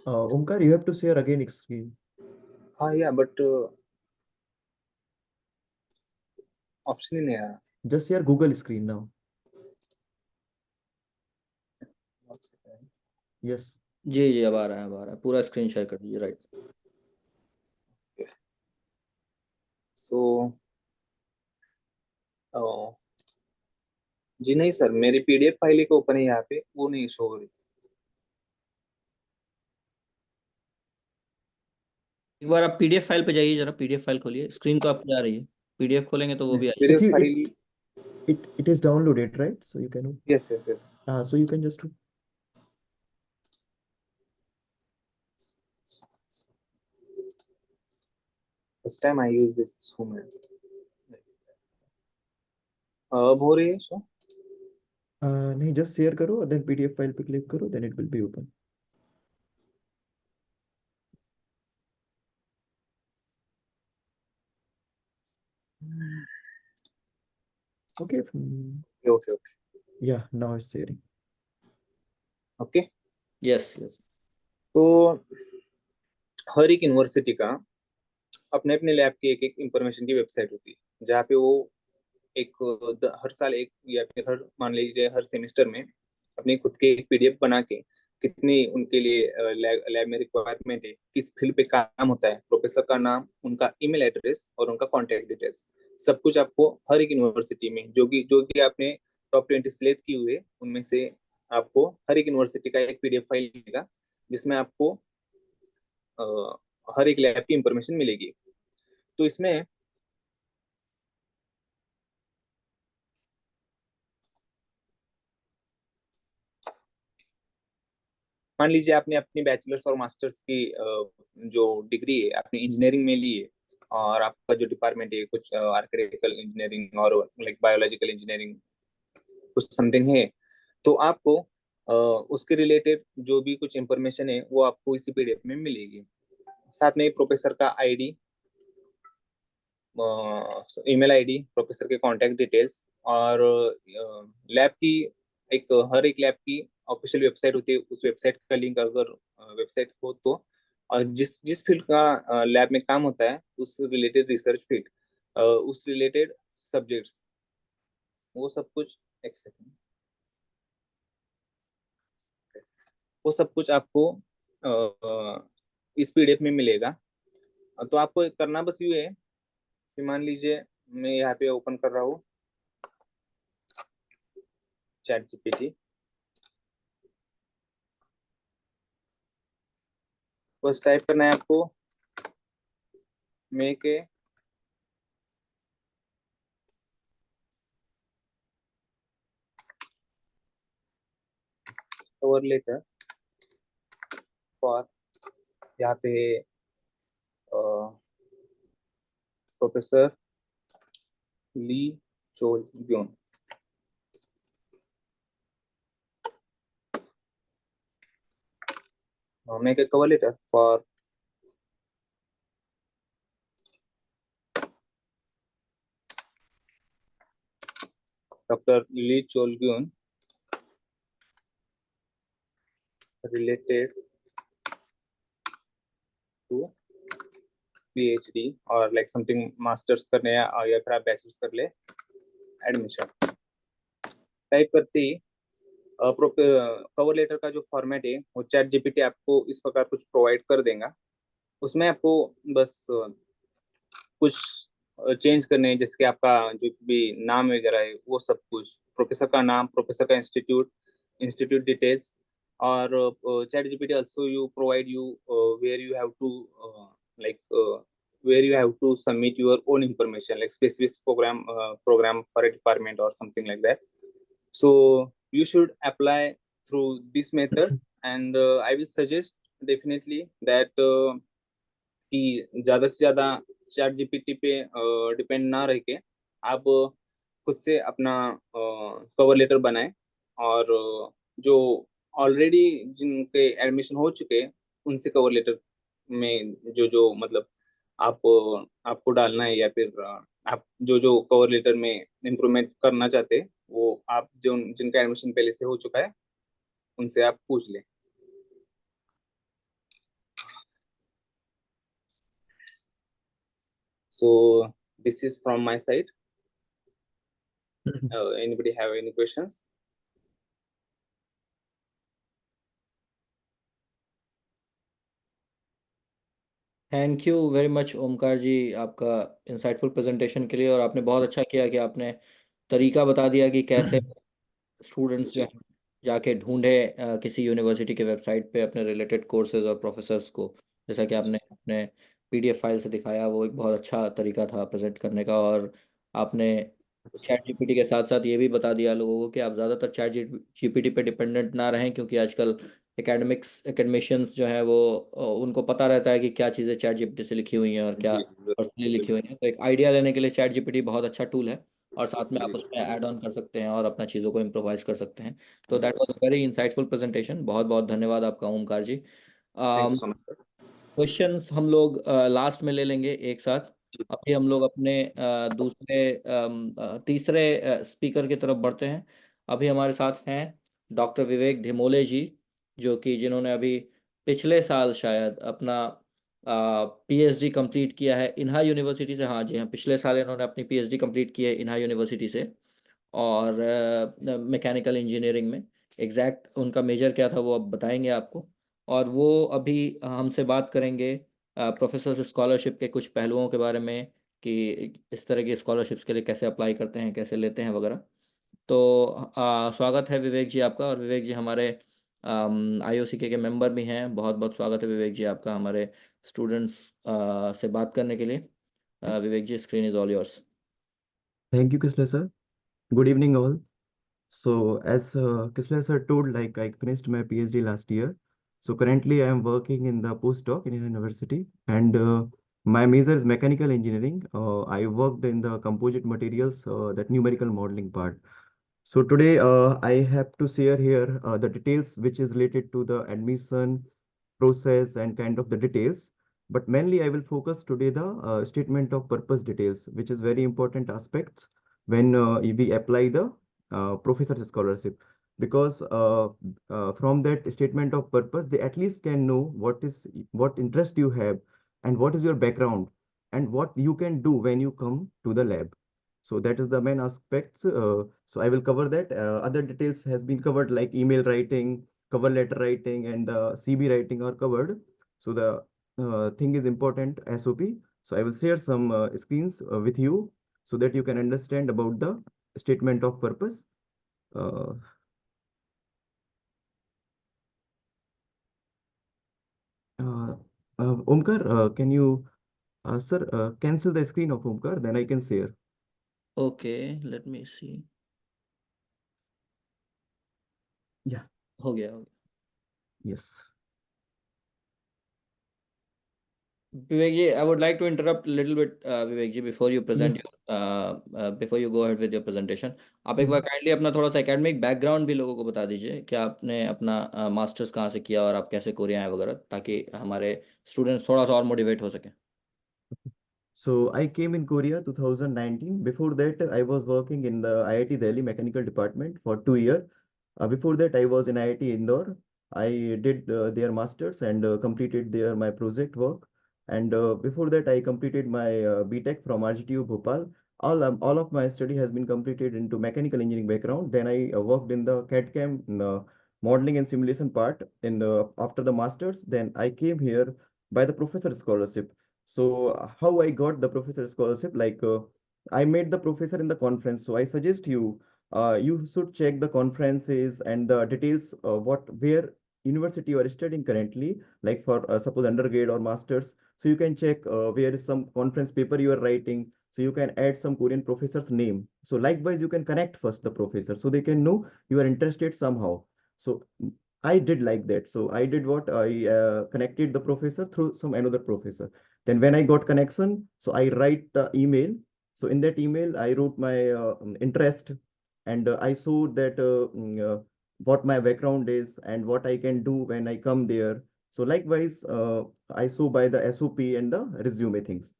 D: Omkar, you have to share again screen.
C: हाँ या बट ऑप्शन ही नहीं आ रहा।
D: Just share Google screen now. Yes.
A: जी जी, अब आ रहा है, अब आ रहा है। पूरा स्क्रीन शेयर कर दीजिए, राइट।
C: सो जी नहीं सर, मेरी पीडीएफ फाइल ही ओपन है यहाँ पे, वो नहीं शो हो रही।
A: एक बार आप पीडीएफ फाइल पे जाइए, जरा पीडीएफ फाइल खोलिए, स्क्रीन तो आपकी आ रही है, पीडीएफ खोलेंगे तो वो भी आएगी।
C: PDF
D: If you
C: file.
D: it is downloaded, right? So you can
C: yes yes yes.
D: so you can just
C: first time I use this Zoom app। अब हो रही है शो?
D: नहीं, just share करो और then PDF file पे click करो, then it will be open. Okay.
C: Okay okay
D: Yeah, now it's sharing.
C: Okay.
A: Yes yes.
C: तो हर एक यूनिवर्सिटी का अपने अपने लैब की एक एक इंफॉर्मेशन की वेबसाइट होती है, जहाँ पे वो एक हर साल एक, या फिर हर, मान लीजिए हर सेमेस्टर में अपनी खुद के एक पीडीएफ बना के, कितनी उनके लिए लैब में रिक्वायरमेंट है, किस फील्ड पे काम होता है, प्रोफेसर का नाम, उनका ईमेल एड्रेस और उनका कॉन्टेक्ट डिटेल्स, सब कुछ आपको हर एक यूनिवर्सिटी में जो कि आपने टॉप 20 सिलेक्ट की हुए उनमें से आपको हर एक यूनिवर्सिटी का एक पीडीएफ फाइल मिलेगा, जिसमें आपको हर एक लैब की इंफॉर्मेशन मिलेगी। तो इसमें मान लीजिए आपने अपनी बैचलर्स और मास्टर्स की जो डिग्री है आपने इंजीनियरिंग में ली है, और आपका जो डिपार्टमेंट है कुछ आर्किटेक्चरल इंजीनियरिंग और लाइक बायोलॉजिकल इंजीनियरिंग कुछ समथिंग है, तो आपको उसके रिलेटेड जो भी कुछ इंफॉर्मेशन है वो आपको इसी पीडीएफ में मिलेगी। साथ में प्रोफेसर का आईडी, ईमेल आईडी, प्रोफेसर के कांटेक्ट डिटेल्स, और लैब की एक, हर एक लैब की ऑफिशियल वेबसाइट होती है, उस वेबसाइट का लिंक अगर वेबसाइट हो तो, और जिस जिस फील्ड का लैब में काम होता है उस रिलेटेड रिसर्च फील्ड, उस रिलेटेड सब्जेक्ट्स, वो सब कुछ, एक सेकंड, वो सब कुछ आपको इस पीडीएफ में मिलेगा। तो आपको करना बस ये है कि मान लीजिए मैं यहाँ पे ओपन कर रहा हूँ चैट जीपीटी, बस टाइप करना है आपको make a cover letter for, यहाँ पे professor Lee Chol Gyeon, make a cover letter for doctor Lee Chol Gyeon related to PhD और लाइक समथिंग मास्टर्स करने या फिर आप बैचलर्स कर ले, एडमिशन टाइप करते ही कवर लेटर का जो फॉर्मेट है वो चैट जीपीटी आपको इस प्रकार कुछ प्रोवाइड कर देगा। उसमें आपको बस कुछ चेंज करने हैं, जैसे कि आपका जो भी नाम वगैरह है वो सब कुछ, प्रोफेसर का नाम, प्रोफेसर का इंस्टीट्यूट, इंस्टीट्यूट डिटेल्स, और chat GPT also you provide you where you have to like where you have to submit your own information like specific program for a department or something like that. So you should apply through this method, and I will suggest definitely that कि ज्यादा से ज्यादा chat GPT पे depend ना रह के आप खुद से अपना कवर लेटर बनाएं, और जो ऑलरेडी जिनके एडमिशन हो चुके हैं उनसे कवर लेटर में जो जो मतलब आप आपको डालना है, या फिर आप जो जो कवर लेटर में इम्प्रूवमेंट करना चाहते हैं वो आप जो जिनका एडमिशन पहले से हो चुका है उनसे आप पूछ लें। So this is from my side. Anybody have any questions?
A: Thank you very much Omkar ji, आपका इंसाइटफुल प्रेजेंटेशन के लिए, और आपने बहुत अच्छा किया कि आपने तरीका बता दिया कि कैसे स्टूडेंट्स जो हैं जाके ढूंढे किसी यूनिवर्सिटी के वेबसाइट पे अपने रिलेटेड कोर्सेज और प्रोफेसर्स को। जैसा कि आपने अपने पीडीएफ फाइल से दिखाया, वो एक बहुत अच्छा तरीका था प्रेजेंट करने का। और आपने चैट जीपीटी के साथ साथ ये भी बता दिया लोगों को कि आप ज़्यादातर चैट जीपीटी पे डिपेंडेंट ना रहें, क्योंकि आजकल एकेडमिशियंस जो हैं वो उनको पता रहता है कि क्या चीज़ें चैट जीपीटी से लिखी हुई हैं और क्या
C: जी
A: पर्सनली लिखी
C: बिल्कुल।
A: हुई हैं। तो एक आइडिया लेने के लिए चैट जीपीटी बहुत अच्छा टूल है, और साथ में आप
C: जी
A: उसमें ऐड ऑन कर सकते हैं और अपना चीज़ों को इम्प्रोवाइज कर सकते हैं। तो that was a very insightful presentation. बहुत बहुत धन्यवाद आपका Omkar ji.
C: Thank you so much.
A: Questions हम लोग लास्ट में ले लेंगे एक साथ। अभी हम लोग अपने तीसरे स्पीकर की तरफ बढ़ते हैं। अभी हमारे साथ हैं डॉक्टर विवेक धिमोले जी, जो कि जिन्होंने अभी पिछले साल शायद अपना पीएचडी कंप्लीट किया है इन्हा यूनिवर्सिटी से। हाँ जी हाँ, पिछले साल इन्होंने अपनी पीएचडी कंप्लीट की है इन्हा यूनिवर्सिटी से, और मैकेनिकल इंजीनियरिंग में। एग्जैक्ट उनका मेजर क्या था वो अब बताएंगे आपको। और वो अभी हमसे बात करेंगे प्रोफेसर स्कॉलरशिप के कुछ पहलुओं के बारे में, कि इस तरह की स्कॉलरशिप्स के लिए कैसे अप्लाई करते हैं, कैसे लेते हैं वगैरह। तो स्वागत है विवेक जी आपका। और विवेक जी हमारे आईओसी के मेंबर भी हैं। बहुत बहुत स्वागत है विवेक जी आपका हमारे स्टूडेंट्स से बात करने के लिए। Vivek ji, screen is all yours.
D: Thank you, Kisle sir. Good evening, all. So, as Kisle sir told, like I finished my PhD last year. So currently, I am working in the postdoc in a university, and my major is mechanical engineering. I worked in the composite materials, that numerical modeling part. So today, I have to share here the details which is related to the admission process and kind of the details. But mainly, I will focus today the statement of purpose details, which is very important aspects when we apply the professor's scholarship. Because from that statement of purpose, they at least can know what interest you have and what is your background and what you can do when you come to the lab. So that is the main aspects. So I will cover that. Other details has been covered like email writing, cover letter writing, and CB writing are covered. So the thing is important SOP. So I will share some screens with you so that you can understand about the statement of purpose. Uh, uh, Omkar, can you, sir, cancel the screen of Omkar? Then I can share.
A: Okay, let me see.
D: Yeah.
A: हो गया हो गया।
D: Yes.
A: Vivek ji, I would like to interrupt a little bit, Vivek ji, before you
D: Yeah.
A: present before you go ahead with your presentation. आप एक बार
D: Mhm.
A: Kindly अपना थोड़ा सा academic background भी लोगों को बता दीजिए कि आपने अपना मास्टर्स कहाँ से किया और आप कैसे कोरिया आए वगैरह, ताकि हमारे स्टूडेंट्स थोड़ा सा और मोटिवेट हो सके।
D: So I came in Korea 2019. Before that, I was working in the IIT Delhi mechanical department for 2 years. Before that, I was in IIT Indore. I did their masters and completed their my project work. And before that, I completed my BTech from RGTU Bhopal. All of my study has been completed into mechanical engineering background. Then I worked in the CAD/CAM modeling and simulation part. In the after the masters, then I came here by the professor scholarship. So how I got the professor scholarship, like I met the professor in the conference. So I suggest you, you should check the conferences and the details what where university you are studying currently, like for suppose undergrad or masters. So you can check where is some conference paper you are writing. So you can add some Korean professor's name. So likewise, you can connect first the professor so they can know you are interested somehow. So I did like that. So I did what I connected the professor through some another professor. Then when I got connection, so I write the email. So in that email, I wrote my interest and I showed that what my background is and what I can do when I come there. So likewise, I saw by the SOP and the resume things.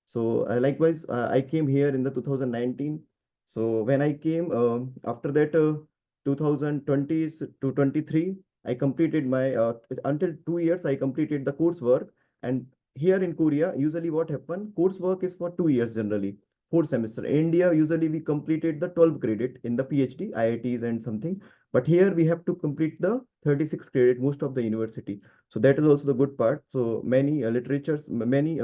D: So likewise, I came here in the 2019. So when I came after that 2020 to 23, I completed my until 2 years. I completed the coursework, and here in Korea, usually what happen, coursework is for 2 years generally, 4 semester. In India, usually we completed the 12 credit in the PhD, IITs and something. But here we have to complete the 36 credit, most of the university. So that is also the good part. So many literatures, many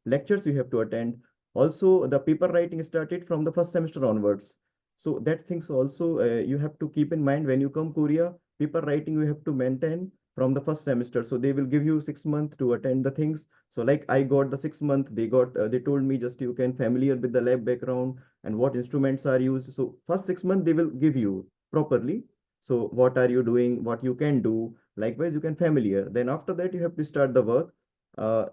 D: lectures you have to attend. Also, the paper writing started from the first semester onwards. So that things also you have to keep in mind when you come Korea. Paper writing you have to maintain from the first semester. So they will give you 6 months to attend the things. So like I got the 6 month, they told me just you can familiar with the lab background and what instruments are used. So first 6 months they will give you properly. So what are you doing, what you can do. Likewise, you can familiar. Then after that you have to start the work.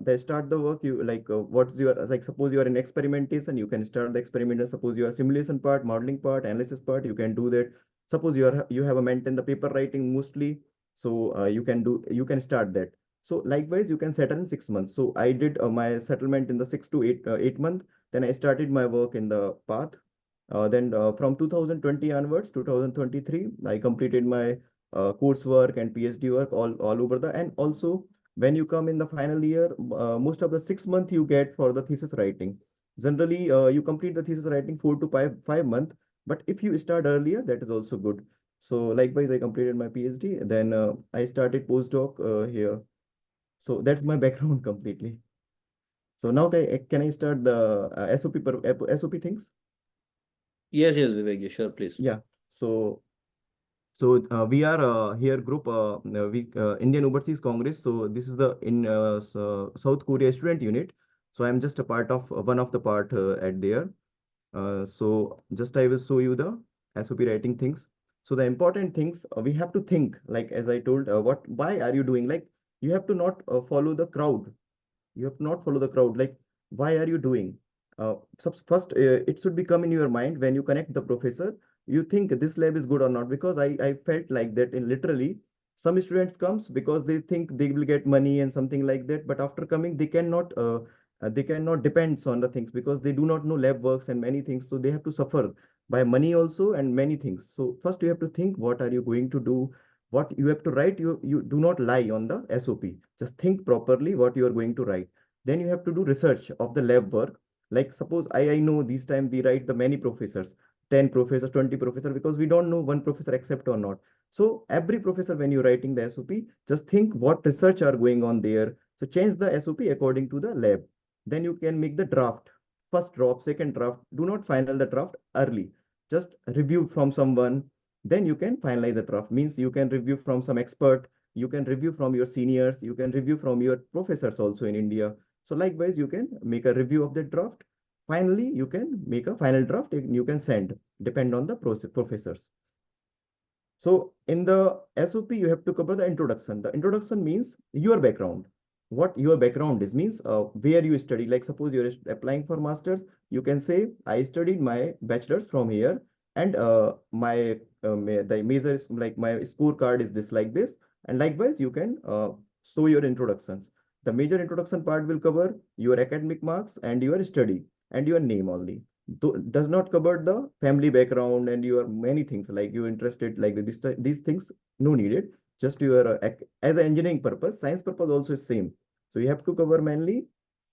D: They start the work, you like what's your, like suppose you are in experimentation, you can start the experimentation. Suppose you are simulation part, modeling part, analysis part, you can do that. Suppose you have a maintain the paper writing mostly, so you can start that. So likewise you can settle in 6 months. So I did my settlement in the 6 to 8 month. Then I started my work in the path. Then from 2020 onwards, 2023, I completed my coursework and PhD work all over the, and also when you come in the final year, most of the 6 month you get for the thesis writing. Generally, you complete the thesis writing 4 to 5 months, but if you start earlier, that is also good. So likewise, I completed my PhD, then I started postdoc here. So that's my background completely. So now can I start the SOP things?
A: Yes, Vivek, sure, please.
D: Yeah. So we are here group we Indian Overseas Congress. So this is the in South Korea student unit. So I'm just a part of one of the part at there. So just I will show you the SOP writing things. So the important things we have to think, like as I told, why are you doing, like you have to not follow the crowd. You have to not follow the crowd. Like, why are you doing? First, it should become in your mind when you connect the professor. You think this lab is good or not? Because I felt like that in literally some students comes because they think they will get money and something like that. But after coming, they cannot depends on the things because they do not know lab works and many things. So they have to suffer by money also and many things. So first you have to think what are you going to do, what you have to write. You do not lie on the SOP. Just think properly what you are going to write. Then you have to do research of the lab work. Like suppose I know this time we write the many professors, 10 professors, 20 professors, because we don't know one professor accept or not. So every professor, when you're writing the SOP, just think what research are going on there. So change the SOP according to the lab. Then you can make the draft. First draft, second draft. Do not final the draft early. Just review from someone. Then you can finalize the draft. Means you can review from some expert. You can review from your seniors. You can review from your professors also in India. So likewise, you can make a review of the draft. Finally, you can make a final draft and you can send, depend on the professors. So in the SOP, you have to cover the introduction. The introduction means your background. What your background is means where you study. Like suppose you're applying for masters, you can say I studied my bachelor's from here, and the major is like my scorecard is this like this. And likewise, you can show your introductions. The major introduction part will cover your academic marks and your study and your name only. Does not cover the family background and your many things like you interested like these things no needed. Just your as an engineering purpose, science purpose also is same. So you have to cover mainly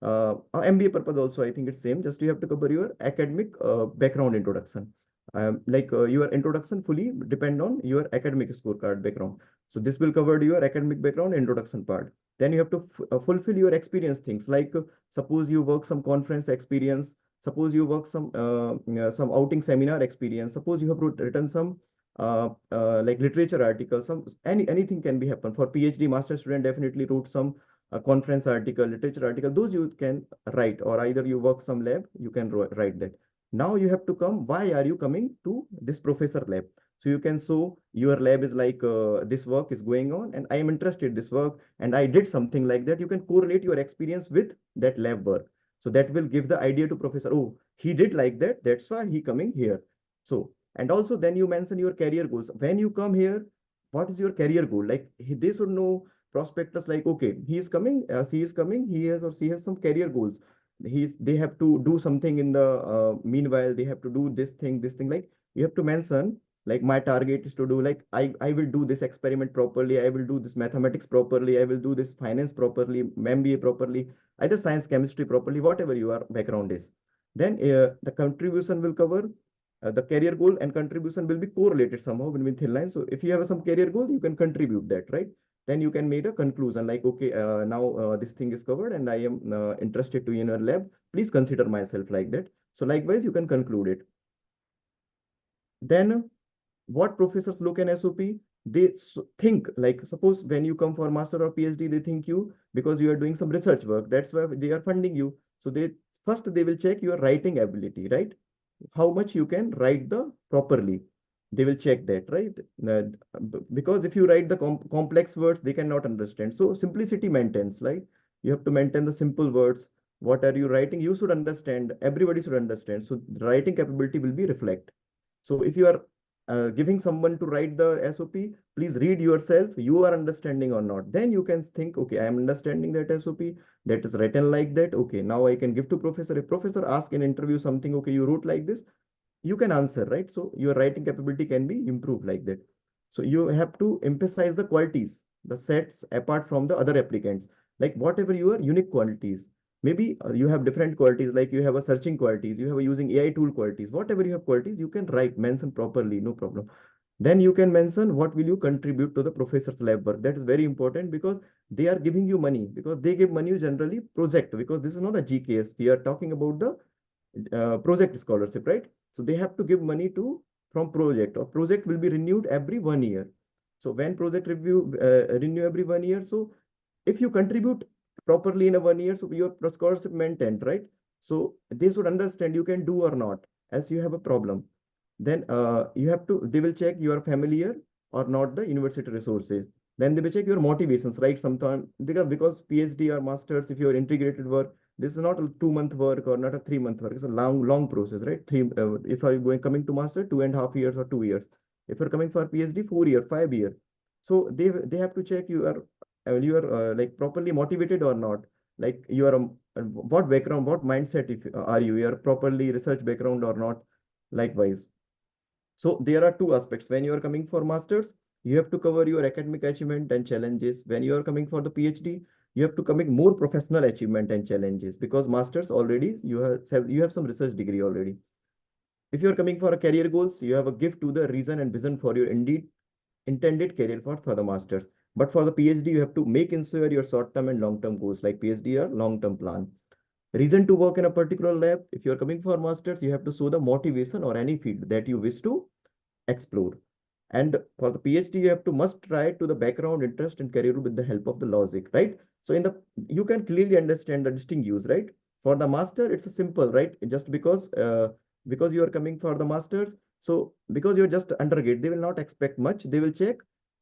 D: MBA purpose also I think it's same. Just you have to cover your academic background introduction. Your introduction fully depend on your academic scorecard background. So this will cover your academic background introduction part. Then you have to fulfill your experience things like suppose you work some conference experience. Suppose you work some outing seminar experience. Suppose you have written some like literature article. Anything can be happen. For PhD master student definitely wrote some conference article, literature article. Those you can write, or either you work some lab, you can write that. Now you have to come. Why are you coming to this professor lab? So you can show your lab is like this work is going on, and I am interested in this work, and I did something like that. You can correlate your experience with that lab work. So that will give the idea to professor, oh, he did like that. That's why he coming here. So, and also then you mention your career goals. When you come here, what is your career goal? Like they should know prospectus like, okay, he is coming, she is coming, he has or she has some career goals. They have to do something in the meanwhile, they have to do this thing. Like you have to mention like my target is to do like I will do this experiment properly, I will do this mathematics properly, I will do this finance properly, MBA properly, either science, chemistry properly, whatever your background is. Then the contribution will cover the career goal, and contribution will be correlated somehow between thin lines. So if you have some career goal, you can contribute that, right? Then you can make a conclusion like, okay, now this thing is covered and I am interested to in your lab. Please consider myself like that. So likewise, you can conclude it. Then what professors look in SOP, they think like, suppose when you come for master or PhD, they think you, because you are doing some research work, that's why they are funding you. So they first they will check your writing ability, right? How much you can write the properly. They will check that, right? Because if you write the complex words, they cannot understand. So simplicity maintains, right? You have to maintain the simple words. What are you writing? You should understand. Everybody should understand. So writing capability will be reflect. So if you are giving someone to write the SOP, please read yourself. You are understanding or not. Then you can think, okay, I am understanding that SOP that is written like that. Okay, now I can give to professor. If professor asks in interview something, okay, you wrote like this, you can answer, right? So your writing capability can be improved like that. So you have to emphasize the qualities, the sets apart from the other applicants, like whatever your unique qualities. Maybe you have different qualities, like you have a searching qualities, you have a using AI tool qualities, whatever you have qualities, you can write, mention properly, no problem. Then you can mention what will you contribute to the professor's lab work. That is very important because they are giving you money, because they give money generally project, because this is not a GKS. We are talking about the project scholarship, right? So they have to give money to from project, or project will be renewed every 1 year. So when project review renew every 1 year, so if you contribute properly in a 1 year, so your scholarship maintained, right? So they should understand you can do or not, else you have a problem. Then you have to, they will check you are familiar or not the university resources. Then they will check your motivations, right? Sometimes because PhD or masters, if you are integrated work, this is not a 2 month work or not a 3 month work. It's a long process, right? If are you going coming to master, 2.5 years or 2 years. If you're coming for PhD, 4 year, 5 year. So they have to check you are like properly motivated or not. Like you are what background, what mindset if are you? You are properly research background or not. Likewise. So there are two aspects. When you are coming for masters, you have to cover your academic achievement and challenges. When you are coming for the PhD, you have to commit more professional achievement and challenges, because masters already you have some research degree already. If you are coming for a career goals, you have a gift to the reason and vision for your indeed intended career for the masters. But for the PhD, you have to make ensure your short-term and long-term goals, like PhD or long-term plan. Reason to work in a particular lab. If you're coming for masters, you have to show the motivation or any field that you wish to explore. And for the PhD, you have to must try to the background, interest, and career with the help of the logic, right? So in the you can clearly understand the distinct use, right? For the master, it's a simple, right? Just because you are coming for the masters, so because you're just undergrad, they will not expect much. They will check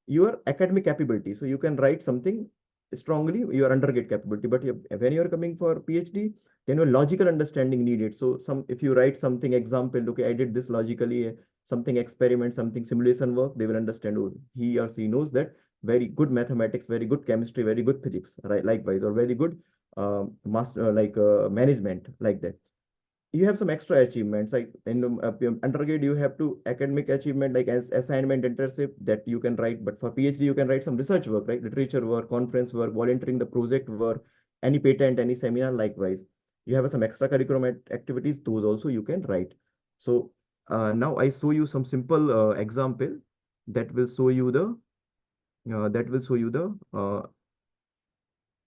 D: your academic capability. So you can write something strongly your undergrad capability. But when you're coming for PhD, then your logical understanding needed. So some if you write something example, okay, I did this logically, something experiment, something simulation work, they will understand, oh, he or she knows that very good mathematics, very good chemistry, very good physics, right? Likewise, or very good master management, like that. You have some extra achievements, like in undergrad you have to academic achievement, like as assignment, internship, that you can write. But for PhD you can write some research work, right? Literature work, conference work, volunteering, the project work, any patent, any seminar. Likewise, you have some extracurricular activities, those also you can write. So now I show you some simple example that will show you the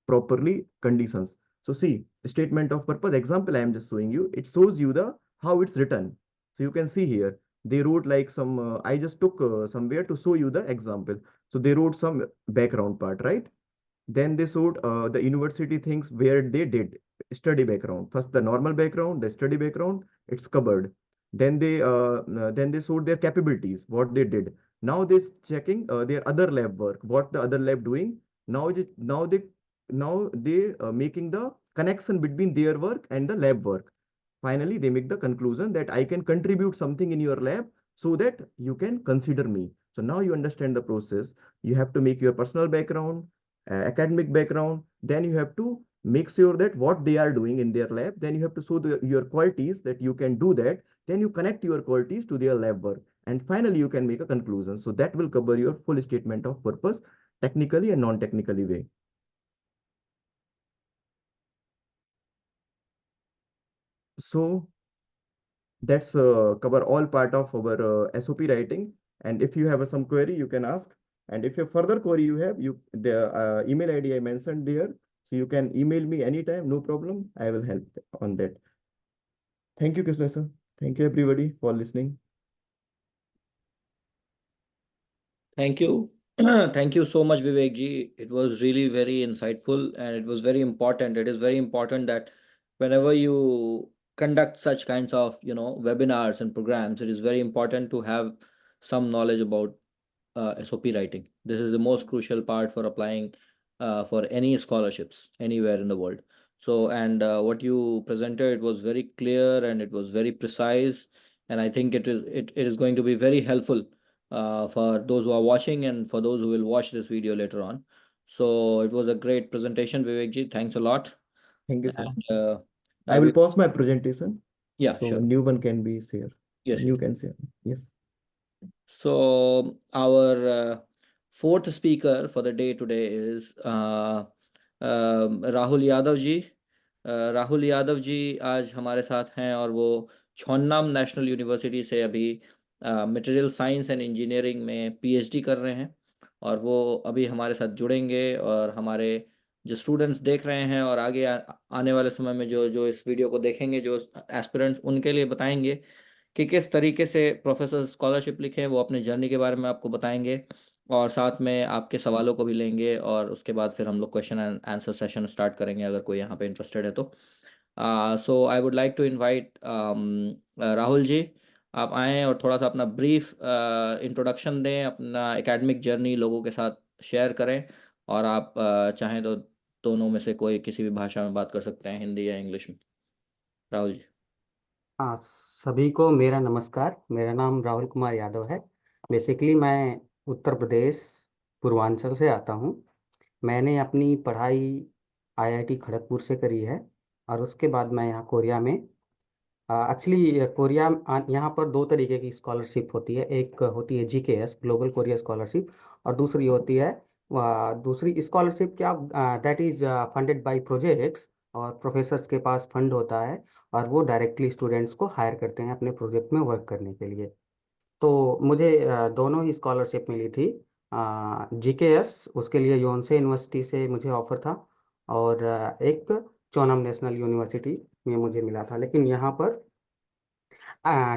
D: properly conditions. So see, statement of purpose example I am just showing you. It shows you the how it's written. So you can see here they wrote like some. I just took somewhere to show you the example. So they wrote some background part, right? Then they showed the university things where they did study background. First the normal background, the study background, it's covered. Then they showed their capabilities, what they did. Now they checking their other lab work, what the other lab doing. Now they making the connection between their work and the lab work. Finally, they make the conclusion that I can contribute something in your lab so that you can consider me. So now you understand the process. You have to make your personal background, academic background. Then you have to make sure that what they are doing in their lab. Then you have to show your qualities that you can do that. Then you connect your qualities to their lab work. And finally, you can make a conclusion. So that will cover your full statement of purpose, technically and non-technically way. So that's cover all part of our SOP writing. And if you have some query, you can ask. And if you further query you have, the email ID I mentioned there. So you can email me anytime, no problem. I will help on that. Thank you, Kisle sir. Thank you everybody for listening.
A: Thank you. Thank you so much, Vivek ji. It was really very insightful and it was very important. It is very important that whenever you conduct such kinds of, webinars and programs, it is very important to have some knowledge about SOP writing. This is the most crucial part for applying for any scholarships anywhere in the world. So, and what you presented was very clear and it was very precise, and I think it is going to be very helpful for those who are watching and for those who will watch this video later on. So, it was a great presentation, Vivek ji. Thanks a lot.
D: Thank you, sir.
A: And
D: I will pause my presentation
A: yeah,
D: so
A: sure.
D: new one can be share.
A: Yes.
D: You can share. Yes.
A: So our fourth speaker for the day today is Rahul Yadav ji. Rahul Yadav ji आज हमारे साथ हैं और वो छोन्नाम national university से अभी material science and engineering में PhD कर रहे हैं और वो अभी हमारे साथ जुड़ेंगे और हमारे जो स्टूडेंट्स देख रहे हैं और आगे आने वाले समय में जो जो इस वीडियो को देखेंगे, जो एस्पिरेंट्स, उनके लिए बताएंगे कि किस तरीके से प्रोफेसर स्कॉलरशिप लिखे, वो अपने जर्नी के बारे में आपको बताएंगे और साथ में आपके सवालों को भी लेंगे और उसके बाद फिर हम लोग question and answer session start करेंगे अगर कोई यहाँ पे इंटरेस्टेड है तो। So I would like to invite Rahul ji, आप आएँ और थोड़ा सा अपना ब्रीफ इंट्रोडक्शन दें, अपना एकेडमिक जर्नी लोगों के साथ शेयर करें और आप चाहें तो दोनों में से कोई किसी भी भाषा में बात कर सकते हैं, हिंदी या इंग्लिश में। राहुल जी।
E: हाँ, सभी को मेरा नमस्कार। मेरा नाम राहुल कुमार यादव है। बेसिकली मैं उत्तर प्रदेश पूर्वांचल से आता हूँ। मैंने अपनी पढ़ाई आईआईटी खड़गपुर से करी है और उसके बाद मैं यहाँ कोरिया में एक्चुअली कोरिया यहाँ पर दो तरीके की स्कॉलरशिप होती है। एक होती है जीकेएस ग्लोबल कोरिया स्कॉलरशिप और दूसरी होती है दूसरी स्कॉलरशिप क्या that is funded by projects और प्रोफेसर्स के पास फंड होता है और वो डायरेक्टली स्टूडेंट्स को हायर करते हैं अपने प्रोजेक्ट में वर्क करने के लिए। तो मुझे दोनों ही स्कॉलरशिप मिली थी। जीकेएस उसके लिए योनसे यूनिवर्सिटी से मुझे ऑफर था और एक चोनाम नेशनल यूनिवर्सिटी में मुझे मिला था। लेकिन यहाँ पर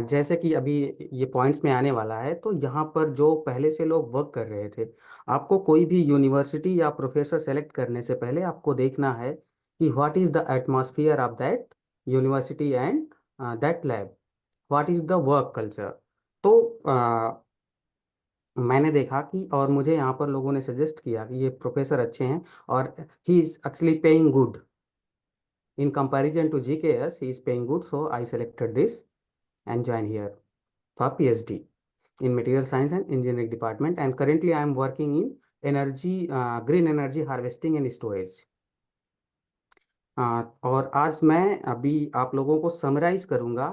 E: जैसे कि अभी ये पॉइंट्स में आने वाला है, तो यहाँ पर जो पहले से लोग वर्क कर रहे थे, आपको कोई भी यूनिवर्सिटी या प्रोफेसर सेलेक्ट करने से पहले आपको देखना है कि what is the atmosphere of that university and that lab, what is the work culture. तो मैंने देखा कि और मुझे यहाँ पर लोगों ने सजेस्ट किया कि ये प्रोफेसर अच्छे हैं और he is actually paying good in comparison to GKS. He is paying good, so I selected this and joined here for PhD in material science and engineering department, and currently I am working in energy green energy harvesting and storage. और आज मैं अभी आप लोगों को summarise करूंगा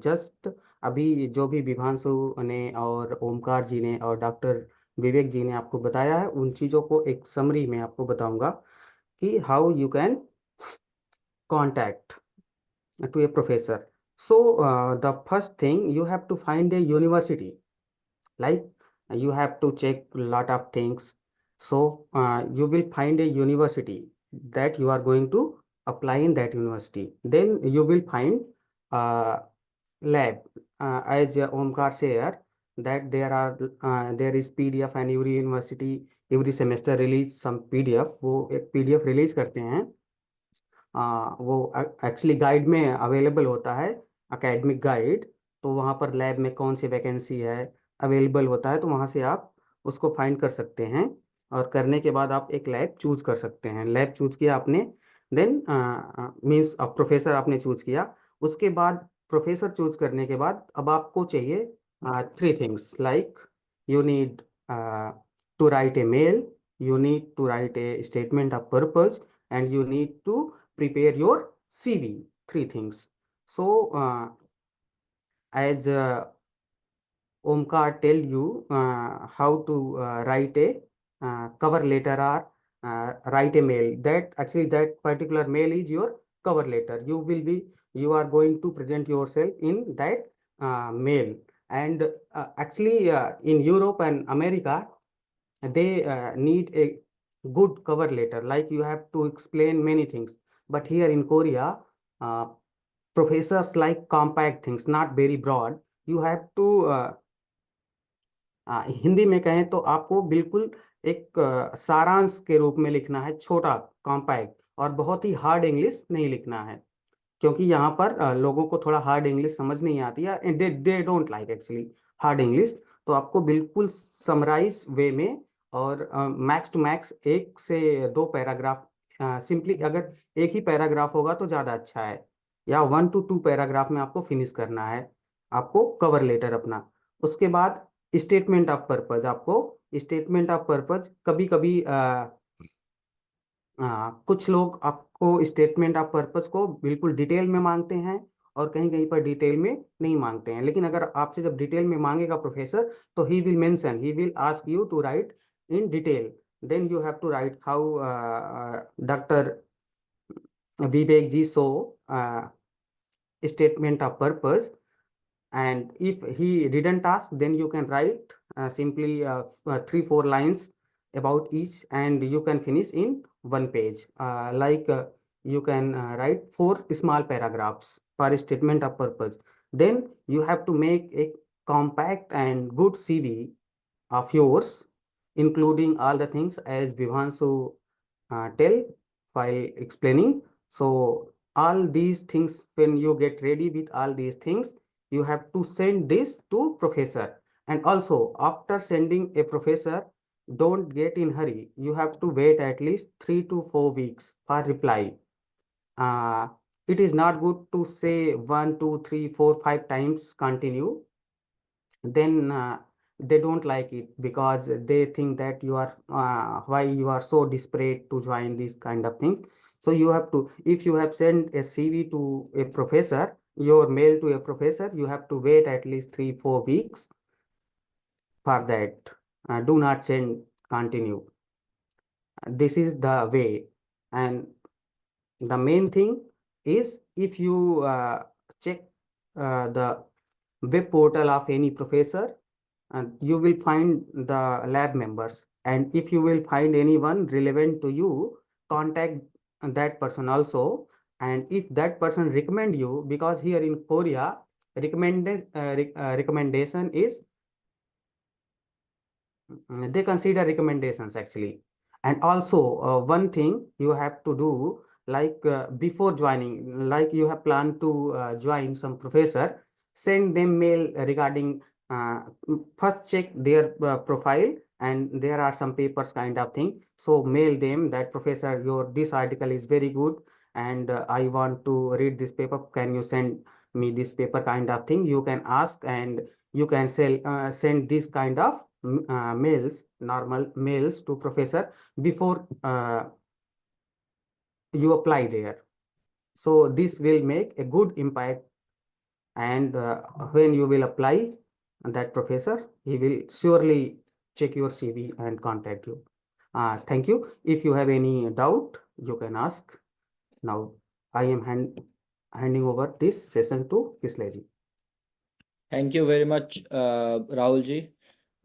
E: just अभी जो भी विभांशु ने और ओमकार जी ने और डॉक्टर विवेक जी ने आपको बताया है, उन चीज़ों को एक समरी में आपको बताऊंगा कि how you can contact to a professor. So the first thing, you have to find a university. Like you have to check a lot of things. So you will find a university that you are going to apply in that university. Then you will find lab as Omkar said that there is PDF and every university every semester release some PDF. वो एक PDF release करते हैं। वो actually guide में available होता है, academic guide. तो वहाँ पर लैब में कौन सी वैकेंसी है अवेलेबल होता है, तो वहाँ से आप उसको फाइंड कर सकते हैं और करने के बाद आप एक लैब चूज कर सकते हैं। लैब चूज किया आपने, देन मीन्स प्रोफेसर आपने चूज किया। उसके बाद प्रोफेसर चूज करने के बाद अब आपको चाहिए three things, like you need to write a mail, you need to write a statement of purpose, and you need to prepare your CV. Three things. So as Omkar tell you how to write a cover letter or write a mail, that actually that particular mail is your cover letter. You are going to present yourself in that mail. And actually in Europe and America, they need a good cover letter, like you have to explain many things. But here in Korea, professors like compact things, not very broad. You have to Hindi में कहें तो आपको बिल्कुल एक सारांश के रूप में लिखना है, छोटा, कॉम्पैक्ट, और बहुत ही हार्ड इंग्लिश नहीं लिखना है, क्योंकि यहाँ पर लोगों को थोड़ा हार्ड इंग्लिश समझ नहीं आती है, they don't like actually hard English. तो आपको बिल्कुल समराइज वे में और मैक्स टू मैक्स 1 से 2 पैराग्राफ, सिंपली अगर एक ही पैराग्राफ होगा तो ज़्यादा अच्छा है, या 1 to 2 पैराग्राफ में आपको फिनिश करना है, आपको कवर लेटर अपना। उसके बाद स्टेटमेंट ऑफ पर्पज, आपको स्टेटमेंट ऑफ पर्पज कभी कभी कुछ लोग आपको स्टेटमेंट ऑफ पर्पस को बिल्कुल डिटेल में मांगते हैं और कहीं कहीं पर डिटेल में नहीं मांगते हैं, लेकिन अगर आपसे जब डिटेल में मांगेगा प्रोफेसर, तो he will ask you to write in detail, then you have to write how doctor Vivek ji so statement of purpose. And if he didn't ask, then you can write simply 3-4 lines about each, and you can finish in 1 page. You can write 4 small paragraphs for statement of purpose. Then you have to make a compact and good CV of yours, including all the things as Vivanshu tell while explaining. So all these things, when you get ready with all these things, you have to send this to professor. And also after sending a professor, don't get in hurry. You have to wait at least 3 to 4 weeks for reply. Uh, it is not good to say 1, 2, 3, 4, 5 times continue, then they don't like it, because they think that you are why you are so desperate to join these kind of things. So you have to, if you have sent a CV to a professor, your mail to a professor, you have to wait at least 3-4 weeks for that. Do not send continue. This is the way. And the main thing is, if you check the web portal of any professor, and you will find the lab members, and if you will find anyone relevant to you, contact that person also. And if that person recommend you, because here in Korea, recommendation is, they consider recommendations actually. And also one thing you have to do, like before joining, like you have planned to join some professor, send them mail regarding, uh, first check their profile, and there are some papers kind of thing. So mail them that, professor, your this article is very good, and I want to read this paper, can you send me this paper, kind of thing you can ask. And you can send this kind of mails, normal mails to professor before you apply there. So this will make a good impact. And when you will apply, that professor, he will surely check your CV and contact you. Thank you. If you have any doubt, you can ask. Now I am handing over this session to Kisleji.
A: Thank you very much Rahul ji.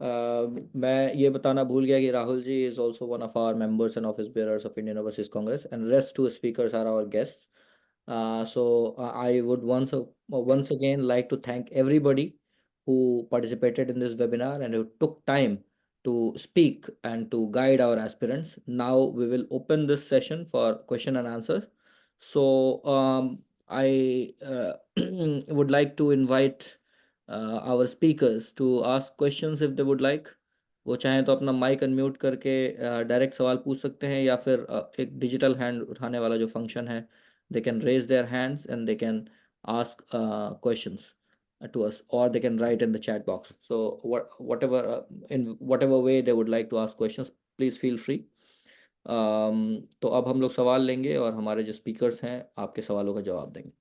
A: मैं ये बताना भूल गया कि Rahul ji is also one of our members and office bearers of Indian Overseas Congress, and rest two speakers are our guest. So I would once again like to thank everybody who participated in this webinar and who took time to speak and to guide our aspirants. Now we will open this session for question and answers. So I would like to invite our speakers to ask questions if they would like. वो चाहें तो अपना mic unmute करके direct सवाल पूछ सकते हैं, या फिर एक डिजिटल हैंड उठाने वाला जो फंक्शन है, they can raise their hands and they can ask questions to us, or they can write in the chat box. So whatever in whatever way they would like to ask questions, please feel free. तो अब हम लोग सवाल लेंगे और हमारे जो speakers हैं आपके सवालों का जवाब देंगे.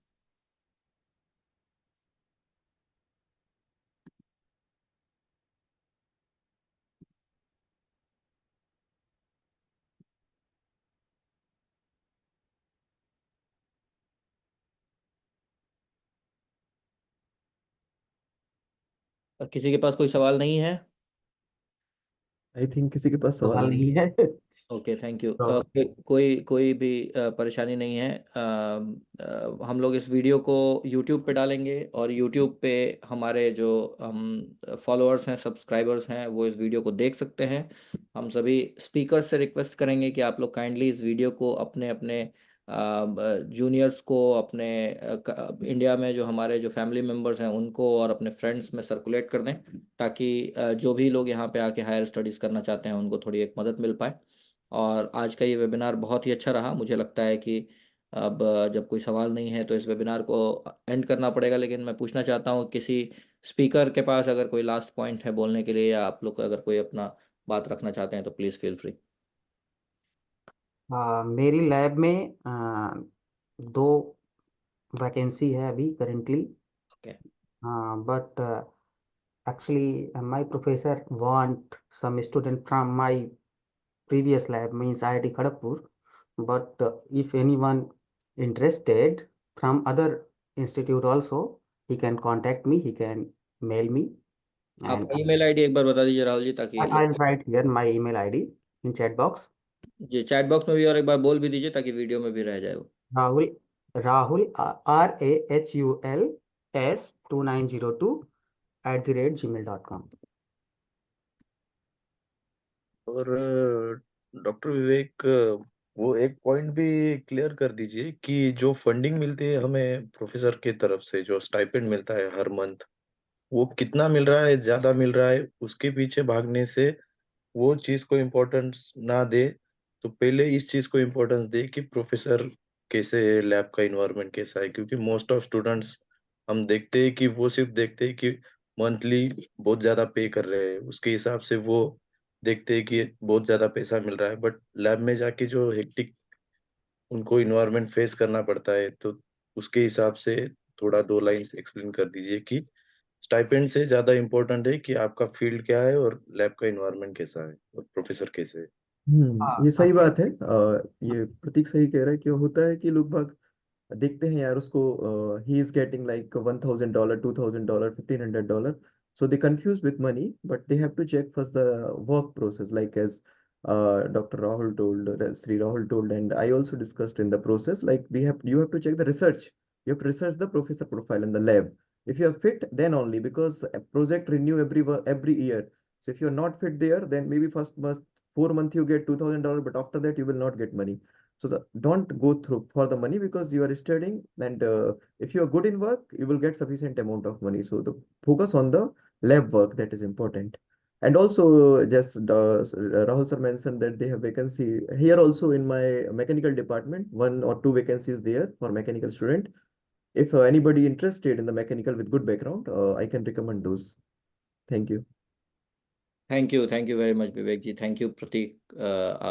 A: किसी के पास कोई सवाल नहीं है?
D: आई थिंक किसी के पास सवाल
E: सवाल
D: नहीं
E: नहीं
D: है।
E: है।
A: Okay, thank you.
E: तो
A: कोई भी परेशानी नहीं है। हम लोग इस वीडियो को यूट्यूब पे डालेंगे और यूट्यूब पे हमारे जो फॉलोअर्स हैं, सब्सक्राइबर्स हैं, वो इस वीडियो को देख सकते हैं। हम सभी स्पीकर से रिक्वेस्ट करेंगे कि आप लोग काइंडली इस वीडियो को अपने अपने जूनियर्स को, अपने इंडिया में जो हमारे जो फैमिली मेम्बर्स हैं उनको और अपने फ्रेंड्स में सर्कुलेट कर दें, ताकि जो भी लोग यहाँ पे आके हायर स्टडीज़ करना चाहते हैं उनको थोड़ी एक मदद मिल पाए। और आज का ये वेबिनार बहुत ही अच्छा रहा। मुझे लगता है कि अब जब कोई सवाल नहीं है तो इस वेबिनार को एंड करना पड़ेगा, लेकिन मैं पूछना चाहता हूँ किसी स्पीकर के पास अगर कोई लास्ट पॉइंट है बोलने के लिए, या आप लोग अगर कोई अपना बात रखना चाहते हैं तो प्लीज़ फील फ्री।
E: मेरी लैब में 2 वैकेंसी है अभी currently,
A: okay.
E: but actually my professor want some student from my previous lab, means IIT Kharagpur. But if anyone interested from other institute also, he can contact me, he can mail me, and
A: आपका email ID एक बार बता दीजिए राहुल जी, ताकि
E: I'll write here my email ID in chat box.
A: जी chat box में भी और एक बार बोल भी दीजिए ताकि वीडियो में भी रह जाए वो।
E: Rahul, Rahul, RAHULS2902 @gmail.com.
F: और डॉक्टर विवेक, वो एक पॉइंट भी क्लियर कर दीजिए कि जो फंडिंग मिलती है हमें प्रोफेसर की तरफ से, जो स्टाइपेंड मिलता है हर मंथ, वो कितना मिल रहा है, ज्यादा मिल रहा है, उसके पीछे भागने से वो चीज को इम्पोर्टेंस ना दे, तो पहले इस चीज को इम्पोर्टेंस दे कि प्रोफेसर कैसे है, लैब का इन्वायरमेंट कैसा है। क्योंकि मोस्ट ऑफ स्टूडेंट्स हम देखते हैं कि वो सिर्फ देखते हैं कि मंथली बहुत ज्यादा पे कर रहे हैं, उसके हिसाब से वो देखते हैं कि बहुत ज्यादा पैसा मिल रहा है, बट लैब में जाके जो हेक्टिक उनको इन्वायरमेंट फेस करना पड़ता है, तो उसके हिसाब से थोड़ा 2 लाइन्स एक्सप्लेन कर दीजिए कि स्टाइपेंड से ज्यादा इम्पोर्टेंट है कि आपका फील्ड क्या है और लैब का इन्वायरमेंट कैसा है और प्रोफेसर कैसे है।
D: ये सही बात है। ये प्रतीक सही कह रहा है कि होता है कि लोग भाग देखते हैं यार उसको, he is getting like $1,000, $2,000, $1,500, so they confuse with money, but they have to check first the work process, like as Dr. Rahul told, Sri Rahul told, and I also discussed in the process, like you have to check the research. You have to research the professor profile in the lab. If you are fit, then only, because a project renew every year. So if you are not fit there, then maybe first month, 4 month you get $2,000, but after that you will not get money. So don't go through for the money, because you are studying, and if you are good in work, you will get sufficient amount of money. So the focus on the lab work, that is important. And also, just Rahul sir mentioned that they have vacancy here also in my mechanical department, 1 or 2 vacancies there for mechanical student. If anybody interested in the mechanical with good background, I can recommend those. Thank you.
A: Thank you very much Vivek ji. Thank you Prateek,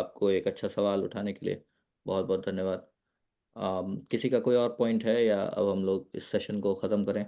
A: आपको एक अच्छा सवाल उठाने के लिए बहुत बहुत धन्यवाद। किसी का कोई और पॉइंट है, या अब हम लोग इस सेशन को ख़त्म करें?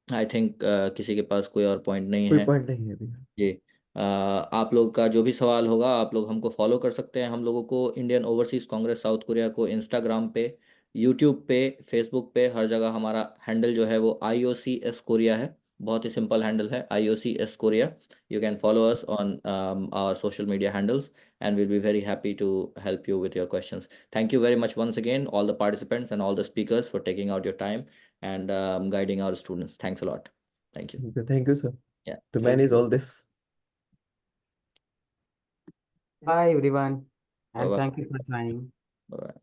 A: आई थिंक किसी के पास कोई और पॉइंट नहीं
D: कोई
A: है।
D: पॉइंट नहीं है अभी।
A: जी। आप लोग का जो भी सवाल होगा आप लोग हमको फॉलो कर सकते हैं। हम लोगों को Indian overseas Congress south Korea को इंस्टाग्राम पे, यूट्यूब पे, फेसबुक पे, हर जगह हमारा हैंडल जो है वो IOCS कोरिया है। बहुत ही सिंपल हैंडल है, IOCS Korea. You can follow us on our social media handles, and will be very happy to help you with your questions. Thank you very much once again all the participants and all the speakers for taking out your time and guiding our students. Thanks a lot. Thank you.
D: Thank you, sir,
A: Yeah.
D: to
A: Feel
D: manage all this.
E: Bye everyone, and
A: Bye-bye.
E: thank you for joining.
A: Bye-bye.